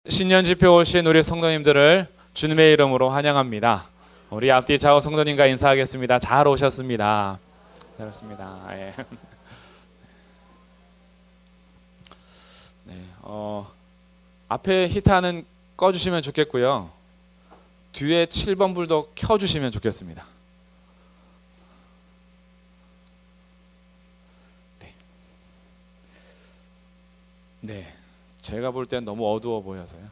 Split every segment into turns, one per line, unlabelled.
신년 집회 오신 우리 성도님들을 주님의 이름으로 환영합니다. 우리 앞뒤 좌우 성도님과 인사하겠습니다. 잘 오셨습니다. 잘했습니다. 예. 네, 앞에 히타는 꺼주시면 좋겠고요. 뒤에 7번 불도 켜주시면 좋겠습니다. 네, 제가 볼 땐 너무 어두워 보여서요.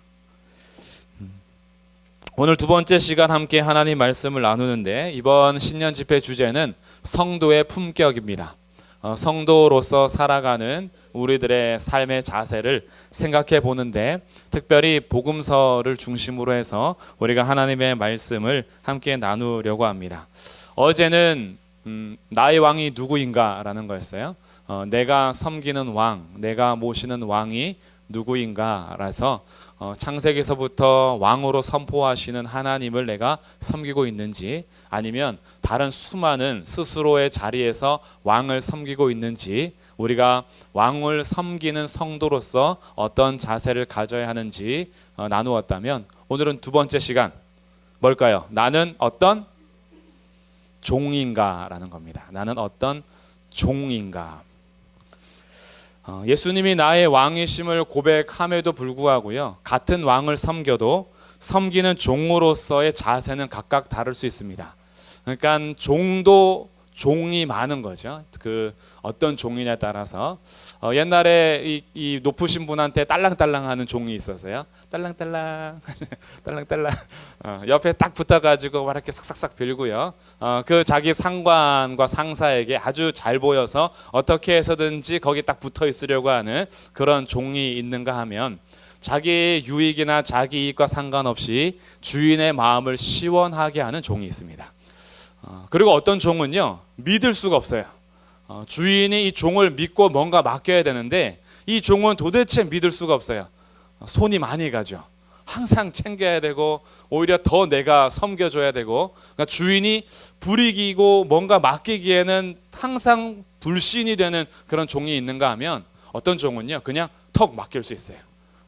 오늘 두 번째 시간 함께 하나님 말씀을 나누는데, 이번 신년 집회 주제는 성도의 품격입니다. 성도로서 살아가는 우리들의 삶의 자세를 생각해 보는데, 특별히 복음서를 중심으로 해서 우리가 하나님의 말씀을 함께 나누려고 합니다. 어제는 나의 왕이 누구인가 라는 거였어요. 내가 섬기는 왕, 내가 모시는 왕이 누구인가 라서 창세기서부터 왕으로 선포하시는 하나님을 내가 섬기고 있는지, 아니면 다른 수많은 스스로의 자리에서 왕을 섬기고 있는지, 우리가 왕을 섬기는 성도로서 어떤 자세를 가져야 하는지 나누었다면, 오늘은 두 번째 시간 뭘까요? 나는 어떤 종인가 라는 겁니다. 나는 어떤 종인가. 예수님이 나의 왕이심을 고백함에도 불구하고요, 같은 왕을 섬겨도 섬기는 종으로서의 자세는 각각 다를 수 있습니다. 그러니까 종도 종이 많은 거죠. 그 어떤 종이냐에 따라서 옛날에 이 높으신 분한테 딸랑딸랑하는 종이 있었어요. 딸랑딸랑 딸랑딸랑 옆에 딱 붙어가지고 막 이렇게 싹싹싹 빌고요. 그 자기 상관과 상사에게 아주 잘 보여서 어떻게 해서든지 거기 딱 붙어 있으려고 하는 그런 종이 있는가 하면, 자기의 유익이나 자기 이익과 상관없이 주인의 마음을 시원하게 하는 종이 있습니다. 그리고 어떤 종은요, 믿을 수가 없어요. 주인이 이 종을 믿고 뭔가 맡겨야 되는데, 이 종은 도대체 믿을 수가 없어요. 손이 많이 가죠. 항상 챙겨야 되고, 오히려 더 내가 섬겨줘야 되고, 그러니까 주인이 불이기고 뭔가 맡기기에는 항상 불신이 되는 그런 종이 있는가 하면, 어떤 종은요, 그냥 턱 맡길 수 있어요.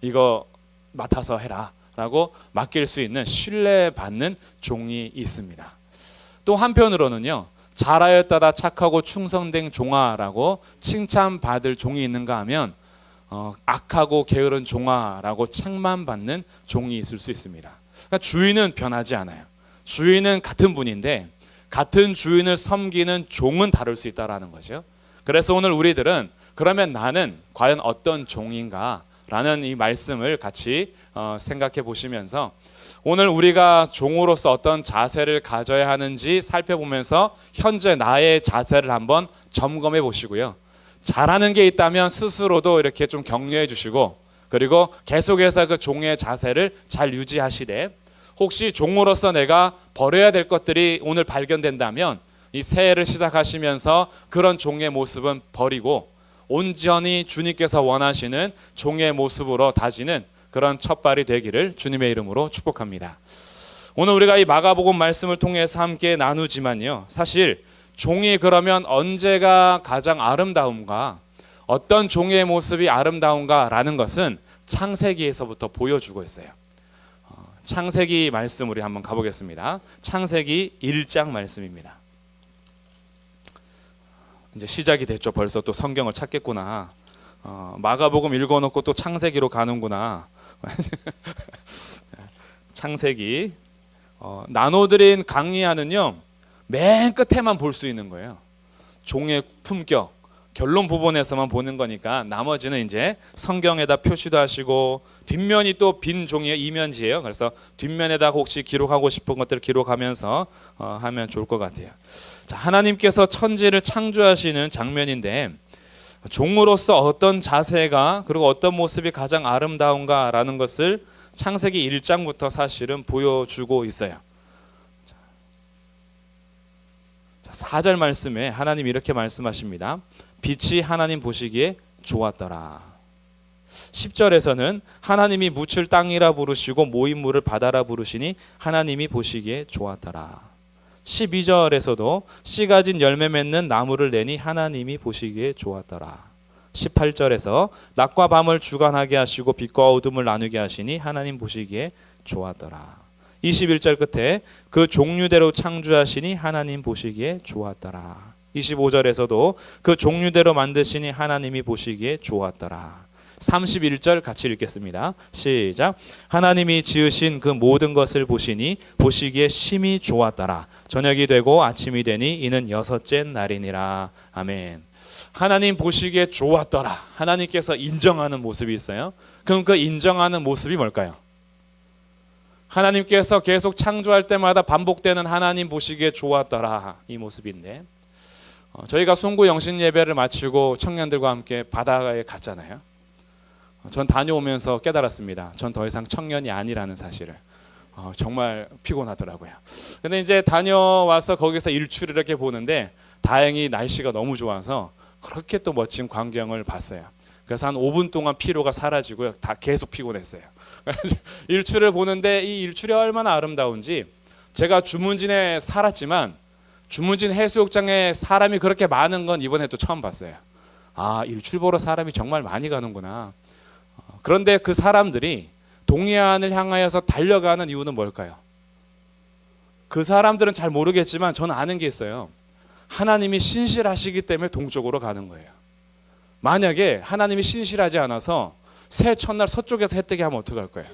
이거 맡아서 해라 라고 맡길 수 있는 신뢰받는 종이 있습니다. 또 한편으로는요, 잘하였다다 착하고 충성된 종아라고 칭찬받을 종이 있는가 하면, 악하고 게으른 종아라고 책망받는 종이 있을 수 있습니다. 그러니까 주인은 변하지 않아요. 주인은 같은 분인데, 같은 주인을 섬기는 종은 다를 수 있다는 거죠. 그래서 오늘 우리들은 그러면 나는 과연 어떤 종인가 라는 이 말씀을 같이 생각해 보시면서, 오늘 우리가 종으로서 어떤 자세를 가져야 하는지 살펴보면서 현재 나의 자세를 한번 점검해 보시고요. 잘하는 게 있다면 스스로도 이렇게 좀 격려해 주시고, 그리고 계속해서 그 종의 자세를 잘 유지하시되, 혹시 종으로서 내가 버려야 될 것들이 오늘 발견된다면 이 새해를 시작하시면서 그런 종의 모습은 버리고 온전히 주님께서 원하시는 종의 모습으로 다지는 그런 첫발이 되기를 주님의 이름으로 축복합니다. 오늘 우리가 이 마가복음 말씀을 통해서 함께 나누지만요, 사실 종이 그러면 언제가 가장 아름다운가, 어떤 종의 모습이 아름다운가 라는 것은 창세기에서부터 보여주고 있어요. 창세기 말씀 우리 한번 가보겠습니다. 창세기 1장 말씀입니다. 이제 시작이 됐죠. 벌써 또 성경을 찾겠구나. 마가복음 읽어놓고 또 창세기로 가는구나. 창세기 나눠드린 강의하는요, 맨 끝에만 볼 수 있는 거예요. 종의 품격 결론 부분에서만 보는 거니까, 나머지는 이제 성경에다 표시도 하시고, 뒷면이 또 빈 종이에요. 이면지예요. 그래서 뒷면에다 혹시 기록하고 싶은 것들을 기록하면서 하면 좋을 것 같아요. 자, 하나님께서 천지를 창조하시는 장면인데, 종으로서 어떤 자세가, 그리고 어떤 모습이 가장 아름다운가라는 것을 창세기 1장부터 사실은 보여주고 있어요. 자, 4절 말씀에 하나님 이렇게 말씀하십니다. 빛이 하나님 보시기에 좋았더라. 10절에서는 하나님이 묻힐 땅이라 부르시고 모인 물을 바다라 부르시니 하나님이 보시기에 좋았더라. 12절에서도 씨 가진 열매 맺는 나무를 내니 하나님이 보시기에 좋았더라. 18절에서 낮과 밤을 주관하게 하시고 빛과 어둠을 나누게 하시니 하나님 보시기에 좋았더라. 21절 끝에 그 종류대로 창조하시니 하나님 보시기에 좋았더라. 25절에서도 그 종류대로 만드시니 하나님이 보시기에 좋았더라. 31절 같이 읽겠습니다. 시작. 하나님이 지으신 그 모든 것을 보시니 보시기에 심히 좋았더라. 저녁이 되고 아침이 되니 이는 여섯째 날이니라. 아멘. 하나님 보시기에 좋았더라. 하나님께서 인정하는 모습이 있어요. 그럼 그 인정하는 모습이 뭘까요? 하나님께서 계속 창조할 때마다 반복되는 하나님 보시기에 좋았더라 이 모습인데, 저희가 송구 영신 예배를 마치고 청년들과 함께 바다에 갔잖아요. 전 다녀오면서 깨달았습니다. 전 더 이상 청년이 아니라는 사실을. 정말 피곤하더라고요. 근데 이제 다녀와서 거기서 일출을 이렇게 보는데 다행히 날씨가 너무 좋아서 그렇게 또 멋진 광경을 봤어요. 그래서 한 5분 동안 피로가 사라지고요. 다 계속 피곤했어요. 일출을 보는데 이 일출이 얼마나 아름다운지, 제가 주문진에 살았지만 주문진 해수욕장에 사람이 그렇게 많은 건 이번에 또 처음 봤어요. 아, 일출 보러 사람이 정말 많이 가는구나. 그런데 그 사람들이 동해안을 향하여서 달려가는 이유는 뭘까요? 그 사람들은 잘 모르겠지만 저는 아는 게 있어요. 하나님이 신실하시기 때문에 동쪽으로 가는 거예요. 만약에 하나님이 신실하지 않아서 새 첫날 서쪽에서 해 뜨게 하면 어떡할 거예요?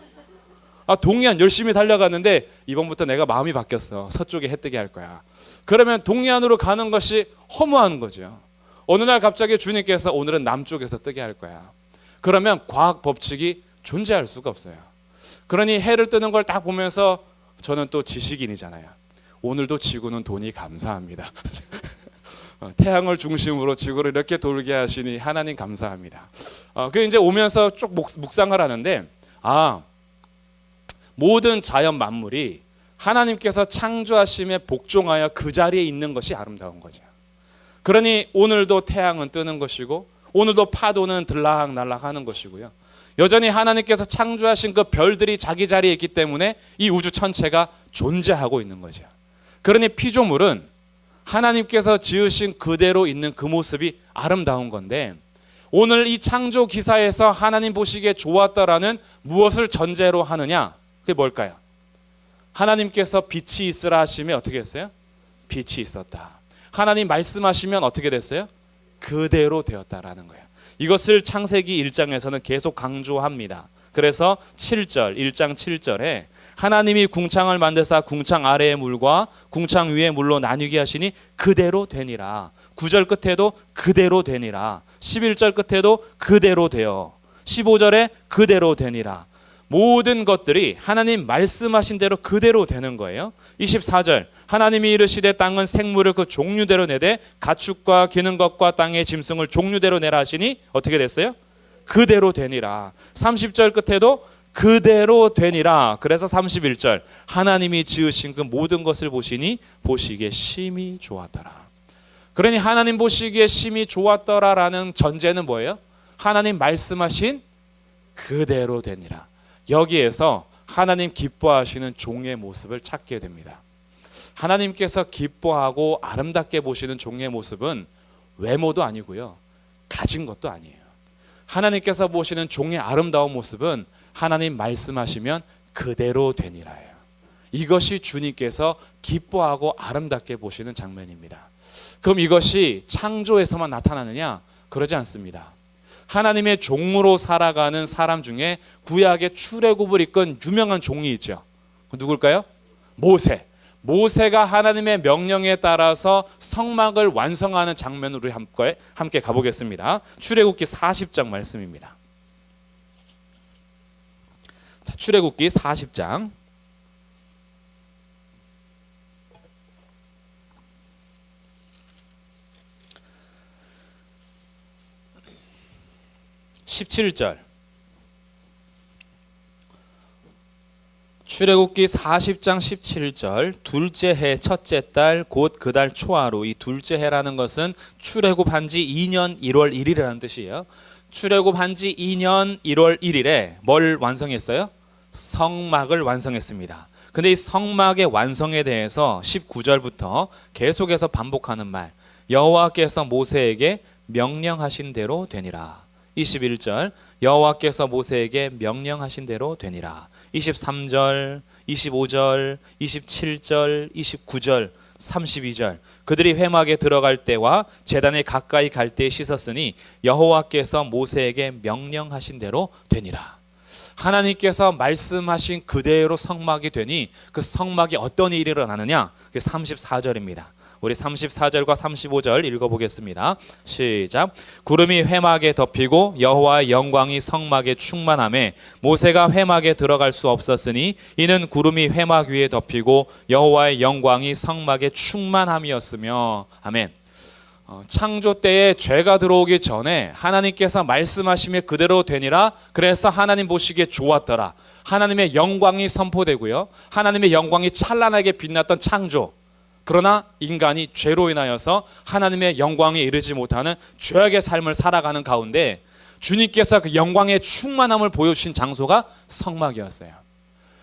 동해안 열심히 달려갔는데 이번부터 내가 마음이 바뀌었어. 서쪽에 해 뜨게 할 거야. 그러면 동해안으로 가는 것이 허무한 거죠. 어느 날 갑자기 주님께서 오늘은 남쪽에서 뜨게 할 거야. 그러면 과학 법칙이 존재할 수가 없어요. 그러니 해를 뜨는 걸 딱 보면서 저는 또 지식인이잖아요. 오늘도 지구는 돈이 감사합니다. 태양을 중심으로 지구를 이렇게 돌게 하시니 하나님 감사합니다. 그 이제 오면서 쭉 묵상을 하는데, 모든 자연 만물이 하나님께서 창조하심에 복종하여 그 자리에 있는 것이 아름다운 거죠. 그러니 오늘도 태양은 뜨는 것이고 오늘도 파도는 들락날락 하는 것이고요. 여전히 하나님께서 창조하신 그 별들이 자기 자리에 있기 때문에 이 우주 전체가 존재하고 있는 거죠. 그러니 피조물은 하나님께서 지으신 그대로 있는 그 모습이 아름다운 건데, 오늘 이 창조 기사에서 하나님 보시기에 좋았다라는 무엇을 전제로 하느냐? 그게 뭘까요? 하나님께서 빛이 있으라 하시면 어떻게 했어요? 빛이 있었다. 하나님 말씀하시면 어떻게 됐어요? 그대로 되었다라는 거예요. 이것을 창세기 1장에서는 계속 강조합니다. 그래서 7절, 1장 7절에 하나님이 궁창을 만드사 궁창 아래의 물과 궁창 위의 물로 나뉘게 하시니 그대로 되니라. 9절 끝에도 그대로 되니라. 11절 끝에도 그대로 되어. 15절에 그대로 되니라. 모든 것들이 하나님 말씀하신 대로 그대로 되는 거예요. 24절 하나님이 이르시되 땅은 생물을 그 종류대로 내되 가축과 기는 것과 땅의 짐승을 종류대로 내라 하시니 어떻게 됐어요? 그대로 되니라. 30절 끝에도 그대로 되니라. 그래서 31절 하나님이 지으신 그 모든 것을 보시니 보시기에 심히 좋았더라. 그러니 하나님 보시기에 심히 좋았더라라는 전제는 뭐예요? 하나님 말씀하신 그대로 되니라. 여기에서 하나님 기뻐하시는 종의 모습을 찾게 됩니다. 하나님께서 기뻐하고 아름답게 보시는 종의 모습은 외모도 아니고요, 가진 것도 아니에요. 하나님께서 보시는 종의 아름다운 모습은 하나님 말씀하시면 그대로 되니라예요. 이것이 주님께서 기뻐하고 아름답게 보시는 장면입니다. 그럼 이것이 창조에서만 나타나느냐? 그러지 않습니다. 하나님의 종으로 살아가는 사람 중에 구약의 출애굽을 이끈 유명한 종이 있죠. 누굴까요? 모세. 모세가 하나님의 명령에 따라서 성막을 완성하는 장면으로 우리 함께 가보겠습니다. 출애굽기 40장 말씀입니다. 자, 출애굽기 40장 17절. 출애굽기 40장 17절 둘째 해 첫째 달 곧 그 달 초하루. 이 둘째 해라는 것은 출애굽한 지 2년 1월 1일이라는 뜻이에요. 출애굽한 지 2년 1월 1일에 뭘 완성했어요? 성막을 완성했습니다. 근데 이 성막의 완성에 대해서 19절부터 계속해서 반복하는 말, 여호와께서 모세에게 명령하신 대로 되니라. 21절 여호와께서 모세에게 명령하신 대로 되니라. 23절, 25절, 27절, 29절, 32절 그들이 회막에 들어갈 때와 제단에 가까이 갈 때 씻었으니 여호와께서 모세에게 명령하신 대로 되니라. 하나님께서 말씀하신 그대로 성막이 되니 그 성막이 어떤 일이 일어나느냐? 그게 34절입니다. 우리 34절과 35절 읽어보겠습니다. 시작. 구름이 회막에 덮이고 여호와의 영광이 성막에 충만하매 모세가 회막에 들어갈 수 없었으니 이는 구름이 회막 위에 덮이고 여호와의 영광이 성막에 충만함이었으며. 아멘. 창조 때에 죄가 들어오기 전에 하나님께서 말씀하심에 그대로 되니라. 그래서 하나님 보시기에 좋았더라. 하나님의 영광이 선포되고요, 하나님의 영광이 찬란하게 빛났던 창조. 그러나 인간이 죄로 인하여서 하나님의 영광에 이르지 못하는 죄악의 삶을 살아가는 가운데 주님께서 그 영광의 충만함을 보여주신 장소가 성막이었어요.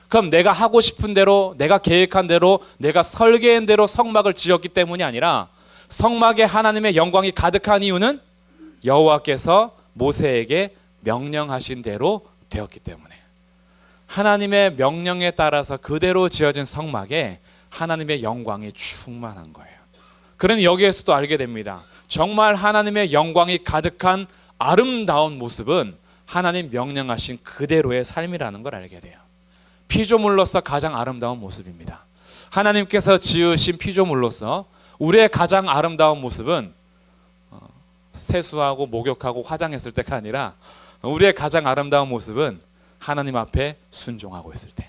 그럼 내가 하고 싶은 대로, 내가 계획한 대로, 내가 설계한 대로 성막을 지었기 때문이 아니라 성막에 하나님의 영광이 가득한 이유는 여호와께서 모세에게 명령하신 대로 되었기 때문에, 하나님의 명령에 따라서 그대로 지어진 성막에 하나님의 영광이 충만한 거예요. 그러니 여기에서도 알게 됩니다. 정말 하나님의 영광이 가득한 아름다운 모습은 하나님 명령하신 그대로의 삶이라는 걸 알게 돼요. 피조물로서 가장 아름다운 모습입니다. 하나님께서 지으신 피조물로서 우리의 가장 아름다운 모습은 세수하고 목욕하고 화장했을 때가 아니라 우리의 가장 아름다운 모습은 하나님 앞에 순종하고 있을 때,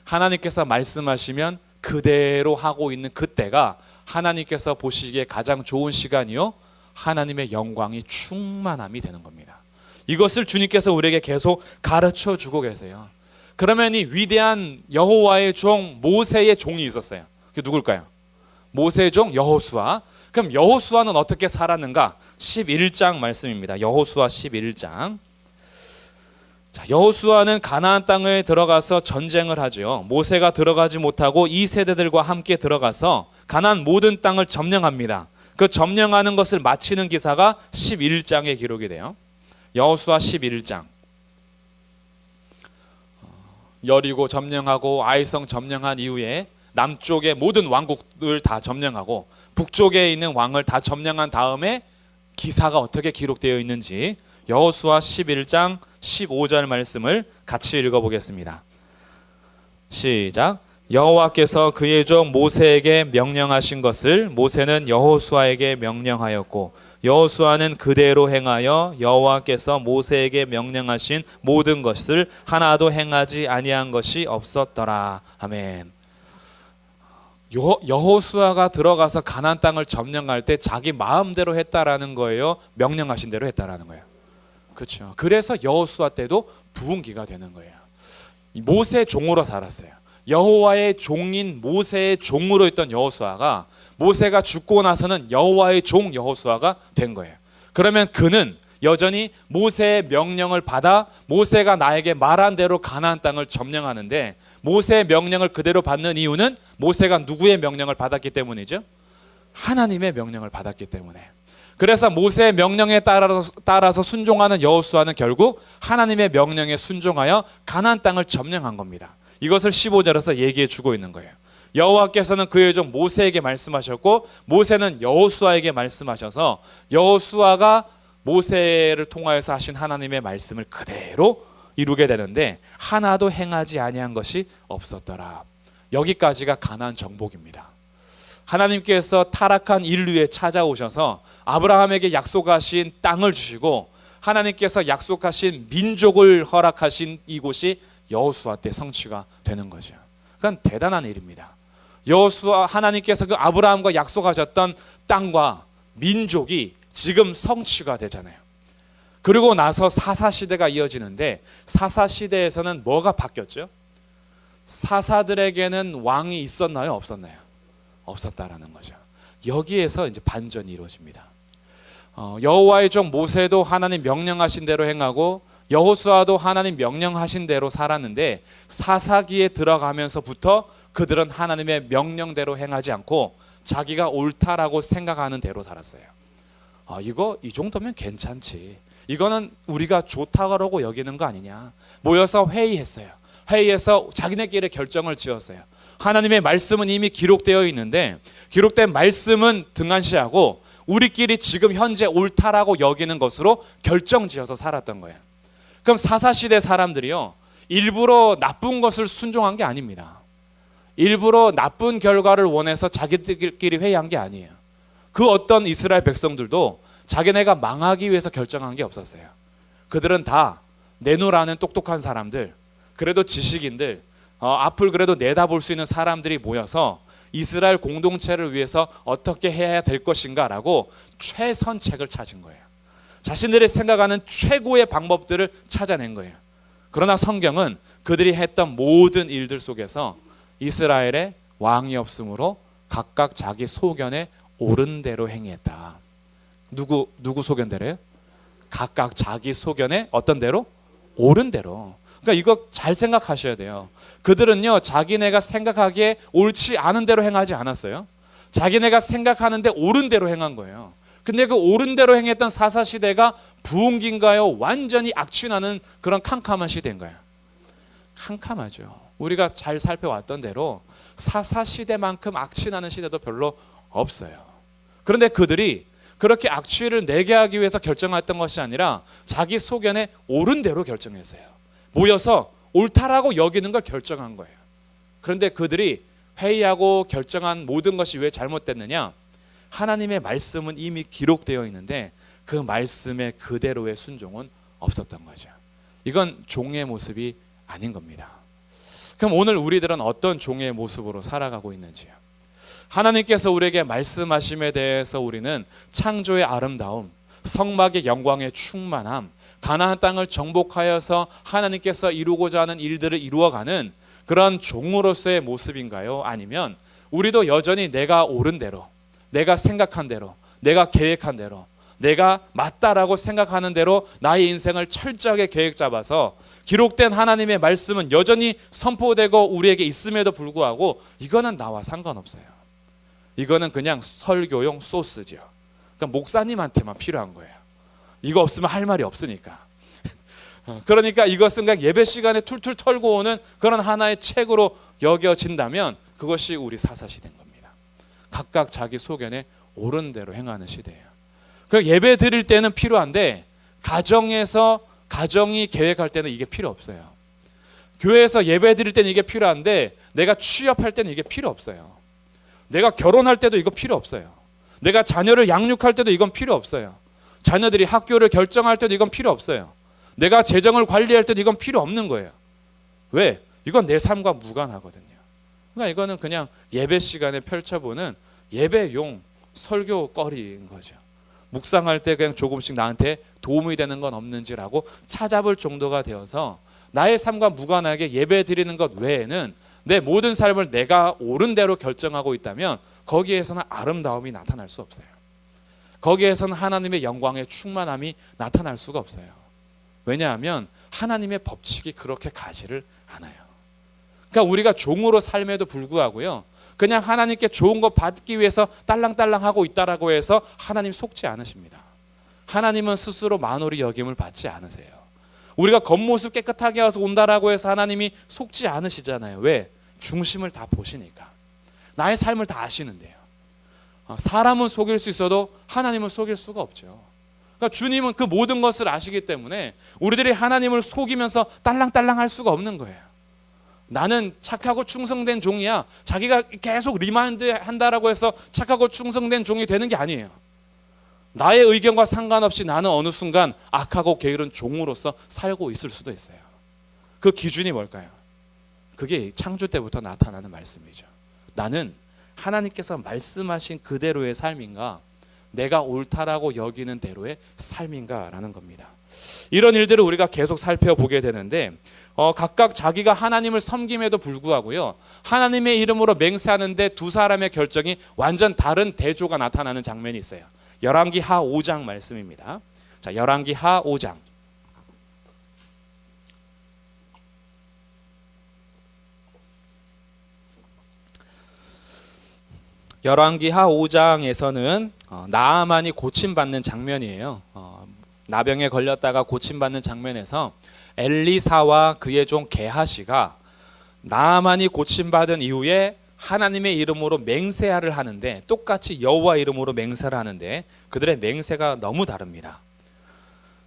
하나님께서 말씀하시면 그대로 하고 있는 그때가 하나님께서 보시기에 가장 좋은 시간이요, 하나님의 영광이 충만함이 되는 겁니다. 이것을 주님께서 우리에게 계속 가르쳐 주고 계세요. 그러면 이 위대한 여호와의 종 모세의 종이 있었어요. 그게 누굴까요? 모세의 종 여호수아. 그럼 여호수아는 어떻게 살았는가? 11장 말씀입니다. 여호수아 11장. 자, 여호수아는 가나안 땅에 들어가서 전쟁을 하죠. 모세가 들어가지 못하고 이 세대들과 함께 들어가서 가나안 모든 땅을 점령합니다. 그 점령하는 것을 마치는 기사가 11장에 기록이 돼요. 여호수아 11장. 여리고 점령하고 아이성 점령한 이후에 남쪽의 모든 왕국을 다 점령하고 북쪽에 있는 왕을 다 점령한 다음에 기사가 어떻게 기록되어 있는지 여호수아 11장 15절 말씀을 같이 읽어보겠습니다. 시작. 여호와께서 그의 종 모세에게 명령하신 것을 모세는 여호수아에게 명령하였고 여호수아는 그대로 행하여 여호와께서 모세에게 명령하신 모든 것을 하나도 행하지 아니한 것이 없었더라. 아멘. 여호수아가 들어가서 가나안 땅을 점령할 때 자기 마음대로 했다라는 거예요, 명령하신 대로 했다라는 거예요. 그렇죠. 그래서 여호수아 때도 부흥기가 되는 거예요. 모세 종으로 살았어요. 여호와의 종인 모세의 종으로 있던 여호수아가 모세가 죽고 나서는 여호와의 종 여호수아가 된 거예요. 그러면 그는 여전히 모세의 명령을 받아 모세가 나에게 말한 대로 가나안 땅을 점령하는데, 모세의 명령을 그대로 받는 이유는 모세가 누구의 명령을 받았기 때문이죠? 하나님의 명령을 받았기 때문에. 그래서 모세의 명령에 따라서 순종하는 여호수아는 결국 하나님의 명령에 순종하여 가나안 땅을 점령한 겁니다. 이것을 15절에서 얘기해 주고 있는 거예요. 여호와께서는 그의 종 모세에게 말씀하셨고 모세는 여호수아에게 말씀하셔서 여호수아가 모세를 통하여서 하신 하나님의 말씀을 그대로 이루게 되는데 하나도 행하지 아니한 것이 없었더라. 여기까지가 가나안 정복입니다. 하나님께서 타락한 인류에 찾아오셔서 아브라함에게 약속하신 땅을 주시고 하나님께서 약속하신 민족을 허락하신 이곳이 여호수아 때 성취가 되는 거죠. 그건 대단한 일입니다. 여호수아, 하나님께서 그 아브라함과 약속하셨던 땅과 민족이 지금 성취가 되잖아요. 그리고 나서 사사시대가 이어지는데 사사시대에서는 뭐가 바뀌었죠? 사사들에게는 왕이 있었나요? 없었나요? 없었다라는 거죠. 여기에서 이제 반전이 이루어집니다. 여호와의 종 모세도 하나님 명령하신 대로 행하고 여호수아도 하나님 명령하신 대로 살았는데 사사기에 들어가면서부터 그들은 하나님의 명령대로 행하지 않고 자기가 옳다라고 생각하는 대로 살았어요. 이거 이 정도면 괜찮지. 이거는 우리가 좋다고 여기는 거 아니냐. 모여서 회의했어요. 회의에서 자기네끼리 결정을 지었어요. 하나님의 말씀은 이미 기록되어 있는데 기록된 말씀은 등한시하고 우리끼리 지금 현재 옳다라고 여기는 것으로 결정지어서 살았던 거예요. 그럼 사사시대 사람들이요, 일부러 나쁜 것을 순종한 게 아닙니다. 일부러 나쁜 결과를 원해서 자기들끼리 회의한 게 아니에요. 그 어떤 이스라엘 백성들도 자기네가 망하기 위해서 결정한 게 없었어요. 그들은 다 내노라는 똑똑한 사람들, 그래도 지식인들, 앞을 그래도 내다볼 수 있는 사람들이 모여서 이스라엘 공동체를 위해서 어떻게 해야 될 것인가 라고 최선책을 찾은 거예요. 자신들이 생각하는 최고의 방법들을 찾아낸 거예요. 그러나 성경은 그들이 했던 모든 일들 속에서 이스라엘의 왕이 없으므로 각각 자기 소견에 옳은 대로 행했다. 누구 소견대로요? 각각 자기 소견에 어떤 대로? 옳은 대로. 그러니까 이거 잘 생각하셔야 돼요. 그들은요, 자기네가 생각하기에 옳지 않은 대로 행하지 않았어요. 자기네가 생각하는데 옳은 대로 행한 거예요. 근데 그 옳은 대로 행했던 사사시대가 부흥기인가요? 완전히 악취나는 그런 캄캄한 시대인가요? 캄캄하죠. 우리가 잘 살펴왔던 대로 사사시대만큼 악취나는 시대도 별로 없어요. 그런데 그들이 그렇게 악취를 내게 하기 위해서 결정했던 것이 아니라 자기 소견에 옳은 대로 결정했어요. 모여서 옳다라고 여기는 걸 결정한 거예요. 그런데 그들이 회의하고 결정한 모든 것이 왜 잘못됐느냐? 하나님의 말씀은 이미 기록되어 있는데 그 말씀의 그대로의 순종은 없었던 거죠. 이건 종의 모습이 아닌 겁니다. 그럼 오늘 우리들은 어떤 종의 모습으로 살아가고 있는지요? 하나님께서 우리에게 말씀하심에 대해서 우리는 창조의 아름다움, 성막의 영광의 충만함, 가나안 땅을 정복하여서 하나님께서 이루고자 하는 일들을 이루어가는 그런 종으로서의 모습인가요? 아니면 우리도 여전히 내가 옳은 대로, 내가 생각한 대로, 내가 계획한 대로, 내가 맞다라고 생각하는 대로 나의 인생을 철저하게 계획 잡아서 기록된 하나님의 말씀은 여전히 선포되고 우리에게 있음에도 불구하고 이거는 나와 상관없어요. 이거는 그냥 설교용 소스죠. 그러니까 목사님한테만 필요한 거예요. 이거 없으면 할 말이 없으니까. 그러니까 이것은 그냥 예배 시간에 툴툴 털고 오는 그런 하나의 책으로 여겨진다면 그것이 우리 사사시대인 겁니다. 각각 자기 소견에 옳은 대로 행하는 시대예요. 그 예배 드릴 때는 필요한데 가정에서 가정이 계획할 때는 이게 필요 없어요. 교회에서 예배 드릴 때는 이게 필요한데 내가 취업할 때는 이게 필요 없어요. 내가 결혼할 때도 이거 필요 없어요. 내가 자녀를 양육할 때도 이건 필요 없어요. 자녀들이 학교를 결정할 때도 이건 필요 없어요. 내가 재정을 관리할 때도 이건 필요 없는 거예요. 왜? 이건 내 삶과 무관하거든요. 그러니까 이거는 그냥 예배 시간에 펼쳐보는 예배용 설교거리인 거죠. 묵상할 때 그냥 조금씩 나한테 도움이 되는 건 없는지라고 찾아볼 정도가 되어서 나의 삶과 무관하게 예배 드리는 것 외에는 내 모든 삶을 내가 옳은 대로 결정하고 있다면 거기에서는 아름다움이 나타날 수 없어요. 거기에서는 하나님의 영광의 충만함이 나타날 수가 없어요. 왜냐하면 하나님의 법칙이 그렇게 가지를 않아요. 그러니까 우리가 종으로 삶에도 불구하고요, 그냥 하나님께 좋은 거 받기 위해서 딸랑딸랑하고 있다라고 해서 하나님 속지 않으십니다. 하나님은 스스로 만홀히 여김을 받지 않으세요. 우리가 겉모습 깨끗하게 와서 온다라고 해서 하나님이 속지 않으시잖아요. 왜? 중심을 다 보시니까. 나의 삶을 다 아시는데요. 사람은 속일 수 있어도 하나님은 속일 수가 없죠. 그러니까 주님은 그 모든 것을 아시기 때문에 우리들이 하나님을 속이면서 딸랑딸랑 할 수가 없는 거예요. 나는 착하고 충성된 종이야. 자기가 계속 리마인드 한다라고 해서 착하고 충성된 종이 되는 게 아니에요. 나의 의견과 상관없이 나는 어느 순간 악하고 게으른 종으로서 살고 있을 수도 있어요. 그 기준이 뭘까요? 그게 창조 때부터 나타나는 말씀이죠. 나는 하나님께서 말씀하신 그대로의 삶인가, 내가 옳다라고 여기는 대로의 삶인가라는 겁니다. 이런 일들을 우리가 계속 살펴보게 되는데 각각 자기가 하나님을 섬김에도 불구하고요, 하나님의 이름으로 맹세하는데 두 사람의 결정이 완전 다른 대조가 나타나는 장면이 있어요. 열왕기하 5장 말씀입니다. 자, 열왕기하 5장. 열왕기하 5장에서는 나아만이 고침받는 장면이에요. 나병에 걸렸다가 고침받는 장면에서 엘리사와 그의 종 게하시가 나아만이 고침받은 이후에 하나님의 이름으로 맹세를 하는데, 똑같이 여호와 이름으로 맹세를 하는데 그들의 맹세가 너무 다릅니다.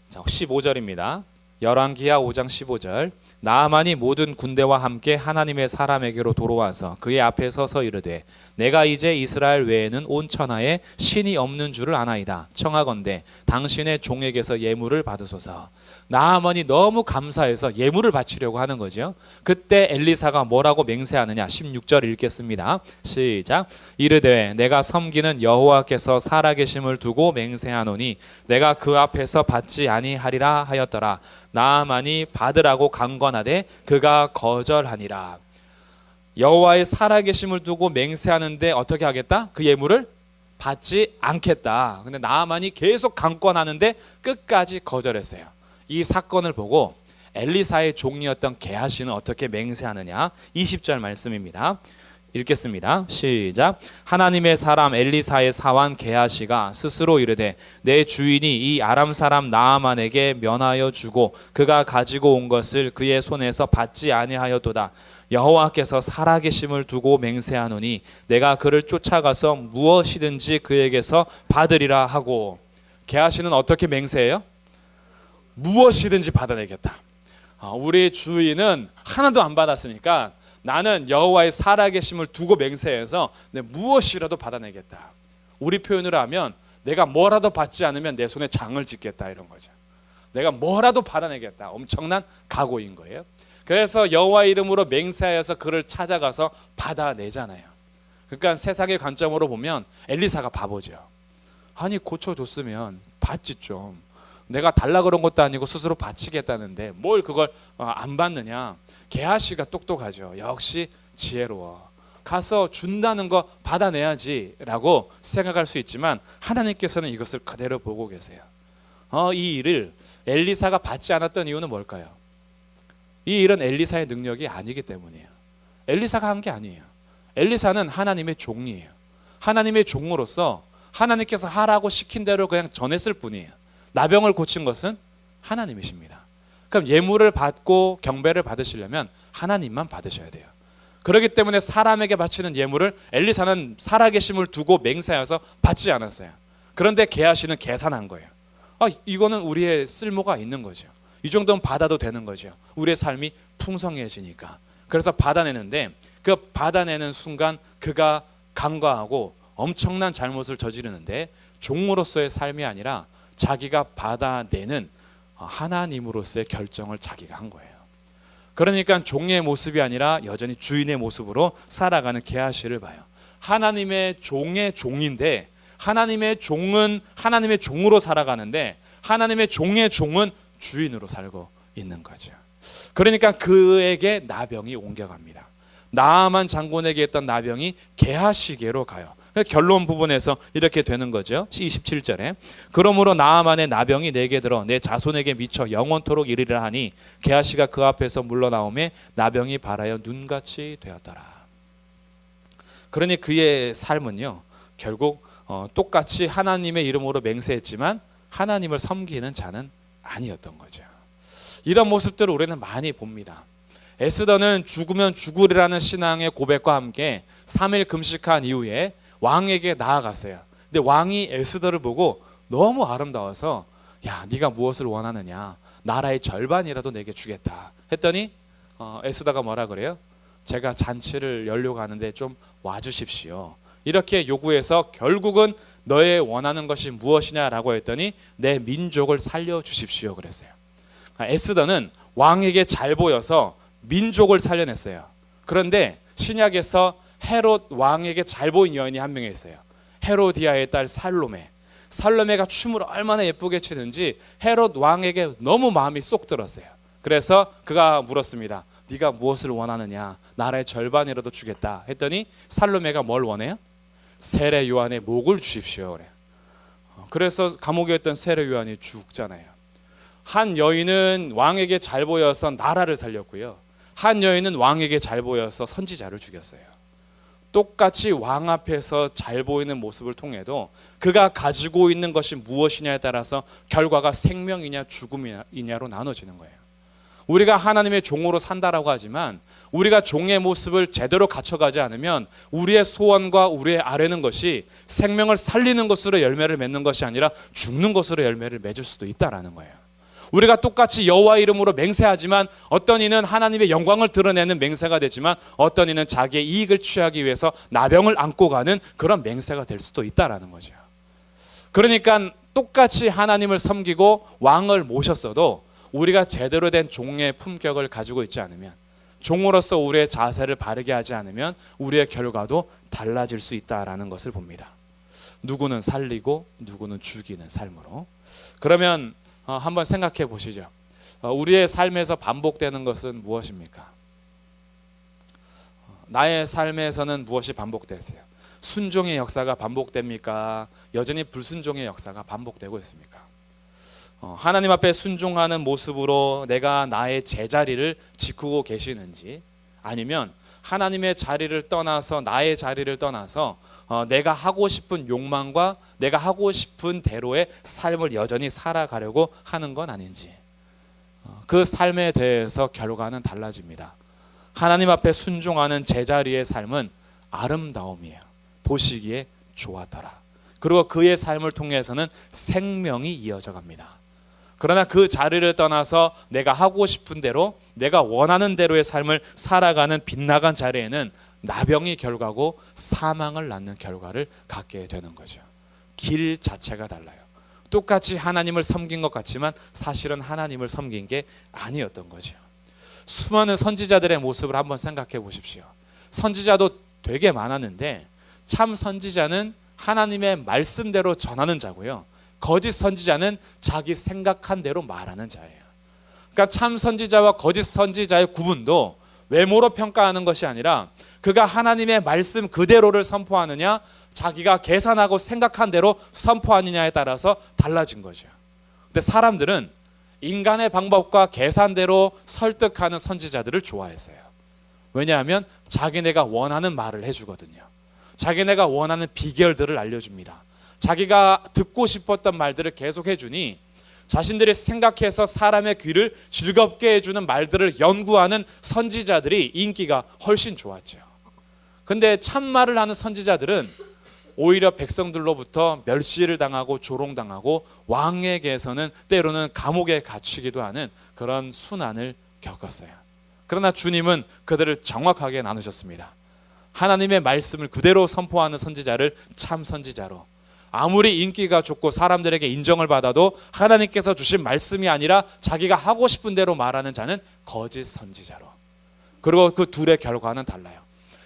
자, 15절입니다. 열왕기하 5장 15절. 나아만이 모든 군대와 함께 하나님의 사람에게로 돌아와서 그의 앞에 서서 이르되 내가 이제 이스라엘 외에는 온 천하에 신이 없는 줄을 아나이다. 청하건대 당신의 종에게서 예물을 받으소서. 나아만이 너무 감사해서 예물을 바치려고 하는 거죠. 그때 엘리사가 뭐라고 맹세하느냐, 16절 읽겠습니다. 시작. 이르되 내가 섬기는 여호와께서 살아계심을 두고 맹세하노니 내가 그 앞에서 받지 아니하리라 하였더라. 나아만이 받으라고 강권하되 그가 거절하니라. 여호와의 살아계심을 두고 맹세하는데 어떻게 하겠다? 그 예물을 받지 않겠다. 근데 나아만이 계속 강권하는데 끝까지 거절했어요. 이 사건을 보고 엘리사의 종이었던 게하시는 어떻게 맹세하느냐, 20절 말씀입니다. 읽겠습니다. 시작. 하나님의 사람 엘리사의 사환 게하시가 스스로 이르되 내 주인이 이 아람 사람 나아만에게 면하여 주고 그가 가지고 온 것을 그의 손에서 받지 아니하였도다. 여호와께서 살아계심을 두고 맹세하노니 내가 그를 쫓아가서 무엇이든지 그에게서 받으리라 하고. 게하시는 어떻게 맹세해요? 무엇이든지 받아내겠다. 우리 주인은 하나도 안 받았으니까 나는 여호와의 살아계심을 두고 맹세해서 무엇이라도 받아내겠다. 우리 표현으로 하면 내가 뭐라도 받지 않으면 내 손에 장을 짓겠다, 이런 거죠. 내가 뭐라도 받아내겠다. 엄청난 각오인 거예요. 그래서 여호와 이름으로 맹세하여서 그를 찾아가서 받아내잖아요. 그러니까 세상의 관점으로 보면 엘리사가 바보죠. 아니 고쳐줬으면 받지 좀. 내가 달라 그런 것도 아니고 스스로 바치겠다는데 뭘 그걸 안 받느냐. 게하시가 똑똑하죠. 역시 지혜로워. 가서 준다는 거 받아내야지 라고 생각할 수 있지만 하나님께서는 이것을 그대로 보고 계세요. 이 일을 엘리사가 받지 않았던 이유는 뭘까요? 이 일은 엘리사의 능력이 아니기 때문이에요. 엘리사가 한 게 아니에요. 엘리사는 하나님의 종이에요. 하나님의 종으로서 하나님께서 하라고 시킨 대로 그냥 전했을 뿐이에요. 나병을 고친 것은 하나님이십니다. 그럼 예물을 받고 경배를 받으시려면 하나님만 받으셔야 돼요. 그렇기 때문에 사람에게 바치는 예물을 엘리사는 살아계심을 두고 맹세하여서 받지 않았어요. 그런데 게하시는 계산한 거예요. 이거는 우리의 쓸모가 있는 거죠. 이 정도는 받아도 되는 거죠. 우리의 삶이 풍성해지니까. 그래서 받아내는데 그 받아내는 순간 그가 간과하고 엄청난 잘못을 저지르는데 종으로서의 삶이 아니라 자기가 받아내는 하나님으로서의 결정을 자기가 한 거예요. 그러니까 종의 모습이 아니라 여전히 주인의 모습으로 살아가는 게하시를 봐요. 하나님의 종의 종인데 하나님의 종은 하나님의 종으로 살아가는데 하나님의 종의 종은 주인으로 살고 있는 거죠. 그러니까 그에게 나병이 옮겨갑니다. 나아만 장군에게 있던 나병이 게하시게로 가요. 결론 부분에서 이렇게 되는 거죠. 27절에 그러므로 나아만의 나병이 내게 들어 내 자손에게 미쳐 영원토록 이르리라 하니 게하시가 그 앞에서 물러나오매 나병이 발하여 눈같이 되었더라. 그러니 그의 삶은요 결국 똑같이 하나님의 이름으로 맹세했지만 하나님을 섬기는 자는 아니었던 거죠. 이런 모습들을 우리는 많이 봅니다. 에스더는 죽으면 죽으리라는 신앙의 고백과 함께 3일 금식한 이후에 왕에게 나아갔어요. 근데 왕이 에스더를 보고 너무 아름다워서 야 네가 무엇을 원하느냐, 나라의 절반이라도 내게 주겠다 했더니 에스더가 뭐라 그래요? 제가 잔치를 열려고 하는데 좀 와주십시오. 이렇게 요구해서 결국은 너의 원하는 것이 무엇이냐라고 했더니 내 민족을 살려주십시오 그랬어요. 에스더는 왕에게 잘 보여서 민족을 살려냈어요. 그런데 신약에서 헤롯 왕에게 잘 보인 여인이 한 명이 있어요. 헤로디아의 딸 살로메. 살로메가 춤을 얼마나 예쁘게 추는지 헤롯 왕에게 너무 마음이 쏙 들었어요. 그래서 그가 물었습니다. 네가 무엇을 원하느냐, 나라의 절반이라도 주겠다 했더니 살로메가 뭘 원해요? 세례 요한의 목을 주십시오 그래요. 그래서 감옥에 있던 세례 요한이 죽잖아요. 한 여인은 왕에게 잘 보여서 나라를 살렸고요, 한 여인은 왕에게 잘 보여서 선지자를 죽였어요. 똑같이 왕 앞에서 잘 보이는 모습을 통해도 그가 가지고 있는 것이 무엇이냐에 따라서 결과가 생명이냐 죽음이냐로 나눠지는 거예요. 우리가 하나님의 종으로 산다라고 하지만 우리가 종의 모습을 제대로 갖춰가지 않으면 우리의 소원과 우리의 아뢰는 것이 생명을 살리는 것으로 열매를 맺는 것이 아니라 죽는 것으로 열매를 맺을 수도 있다라는 거예요. 우리가 똑같이 여호와 이름으로 맹세하지만 어떤 이는 하나님의 영광을 드러내는 맹세가 되지만 어떤 이는 자기의 이익을 취하기 위해서 나병을 안고 가는 그런 맹세가 될 수도 있다라는 거죠. 그러니까 똑같이 하나님을 섬기고 왕을 모셨어도 우리가 제대로 된 종의 품격을 가지고 있지 않으면, 종으로서 우리의 자세를 바르게 하지 않으면 우리의 결과도 달라질 수 있다라는 것을 봅니다. 누구는 살리고 누구는 죽이는 삶으로. 그러면 한번 생각해 보시죠. 우리의 삶에서 반복되는 것은 무엇입니까? 나의 삶에서는 무엇이 반복되세요? 순종의 역사가 반복됩니까? 여전히 불순종의 역사가 반복되고 있습니까? 하나님 앞에 순종하는 모습으로 내가 나의 제자리를 지키고 계시는지, 아니면 하나님의 자리를 떠나서 나의 자리를 떠나서 내가 하고 싶은 욕망과 내가 하고 싶은 대로의 삶을 여전히 살아가려고 하는 건 아닌지, 그 삶에 대해서 결과는 달라집니다. 하나님 앞에 순종하는 제자리의 삶은 아름다움이에요. 보시기에 좋았더라. 그리고 그의 삶을 통해서는 생명이 이어져 갑니다. 그러나 그 자리를 떠나서 내가 하고 싶은 대로, 내가 원하는 대로의 삶을 살아가는 빗나간 자리에는 나병이 결과고 사망을 낳는 결과를 갖게 되는 거죠. 길 자체가 달라요. 똑같이 하나님을 섬긴 것 같지만 사실은 하나님을 섬긴 게 아니었던 거죠. 수많은 선지자들의 모습을 한번 생각해 보십시오. 선지자도 되게 많았는데 참 선지자는 하나님의 말씀대로 전하는 자고요, 거짓 선지자는 자기 생각한 대로 말하는 자예요. 그러니까 참 선지자와 거짓 선지자의 구분도 외모로 평가하는 것이 아니라 그가 하나님의 말씀 그대로를 선포하느냐, 자기가 계산하고 생각한 대로 선포하느냐에 따라서 달라진 거죠. 근데 사람들은 인간의 방법과 계산대로 설득하는 선지자들을 좋아했어요. 왜냐하면 자기네가 원하는 말을 해주거든요. 자기네가 원하는 비결들을 알려줍니다. 자기가 듣고 싶었던 말들을 계속 해주니 자신들이 생각해서 사람의 귀를 즐겁게 해주는 말들을 연구하는 선지자들이 인기가 훨씬 좋았죠. 근데 참말을 하는 선지자들은 오히려 백성들로부터 멸시를 당하고 조롱당하고 왕에게서는 때로는 감옥에 갇히기도 하는 그런 순환을 겪었어요. 그러나 주님은 그들을 정확하게 나누셨습니다. 하나님의 말씀을 그대로 선포하는 선지자를 참 선지자로, 아무리 인기가 좋고 사람들에게 인정을 받아도 하나님께서 주신 말씀이 아니라 자기가 하고 싶은 대로 말하는 자는 거짓 선지자로. 그리고 그 둘의 결과는 달라요.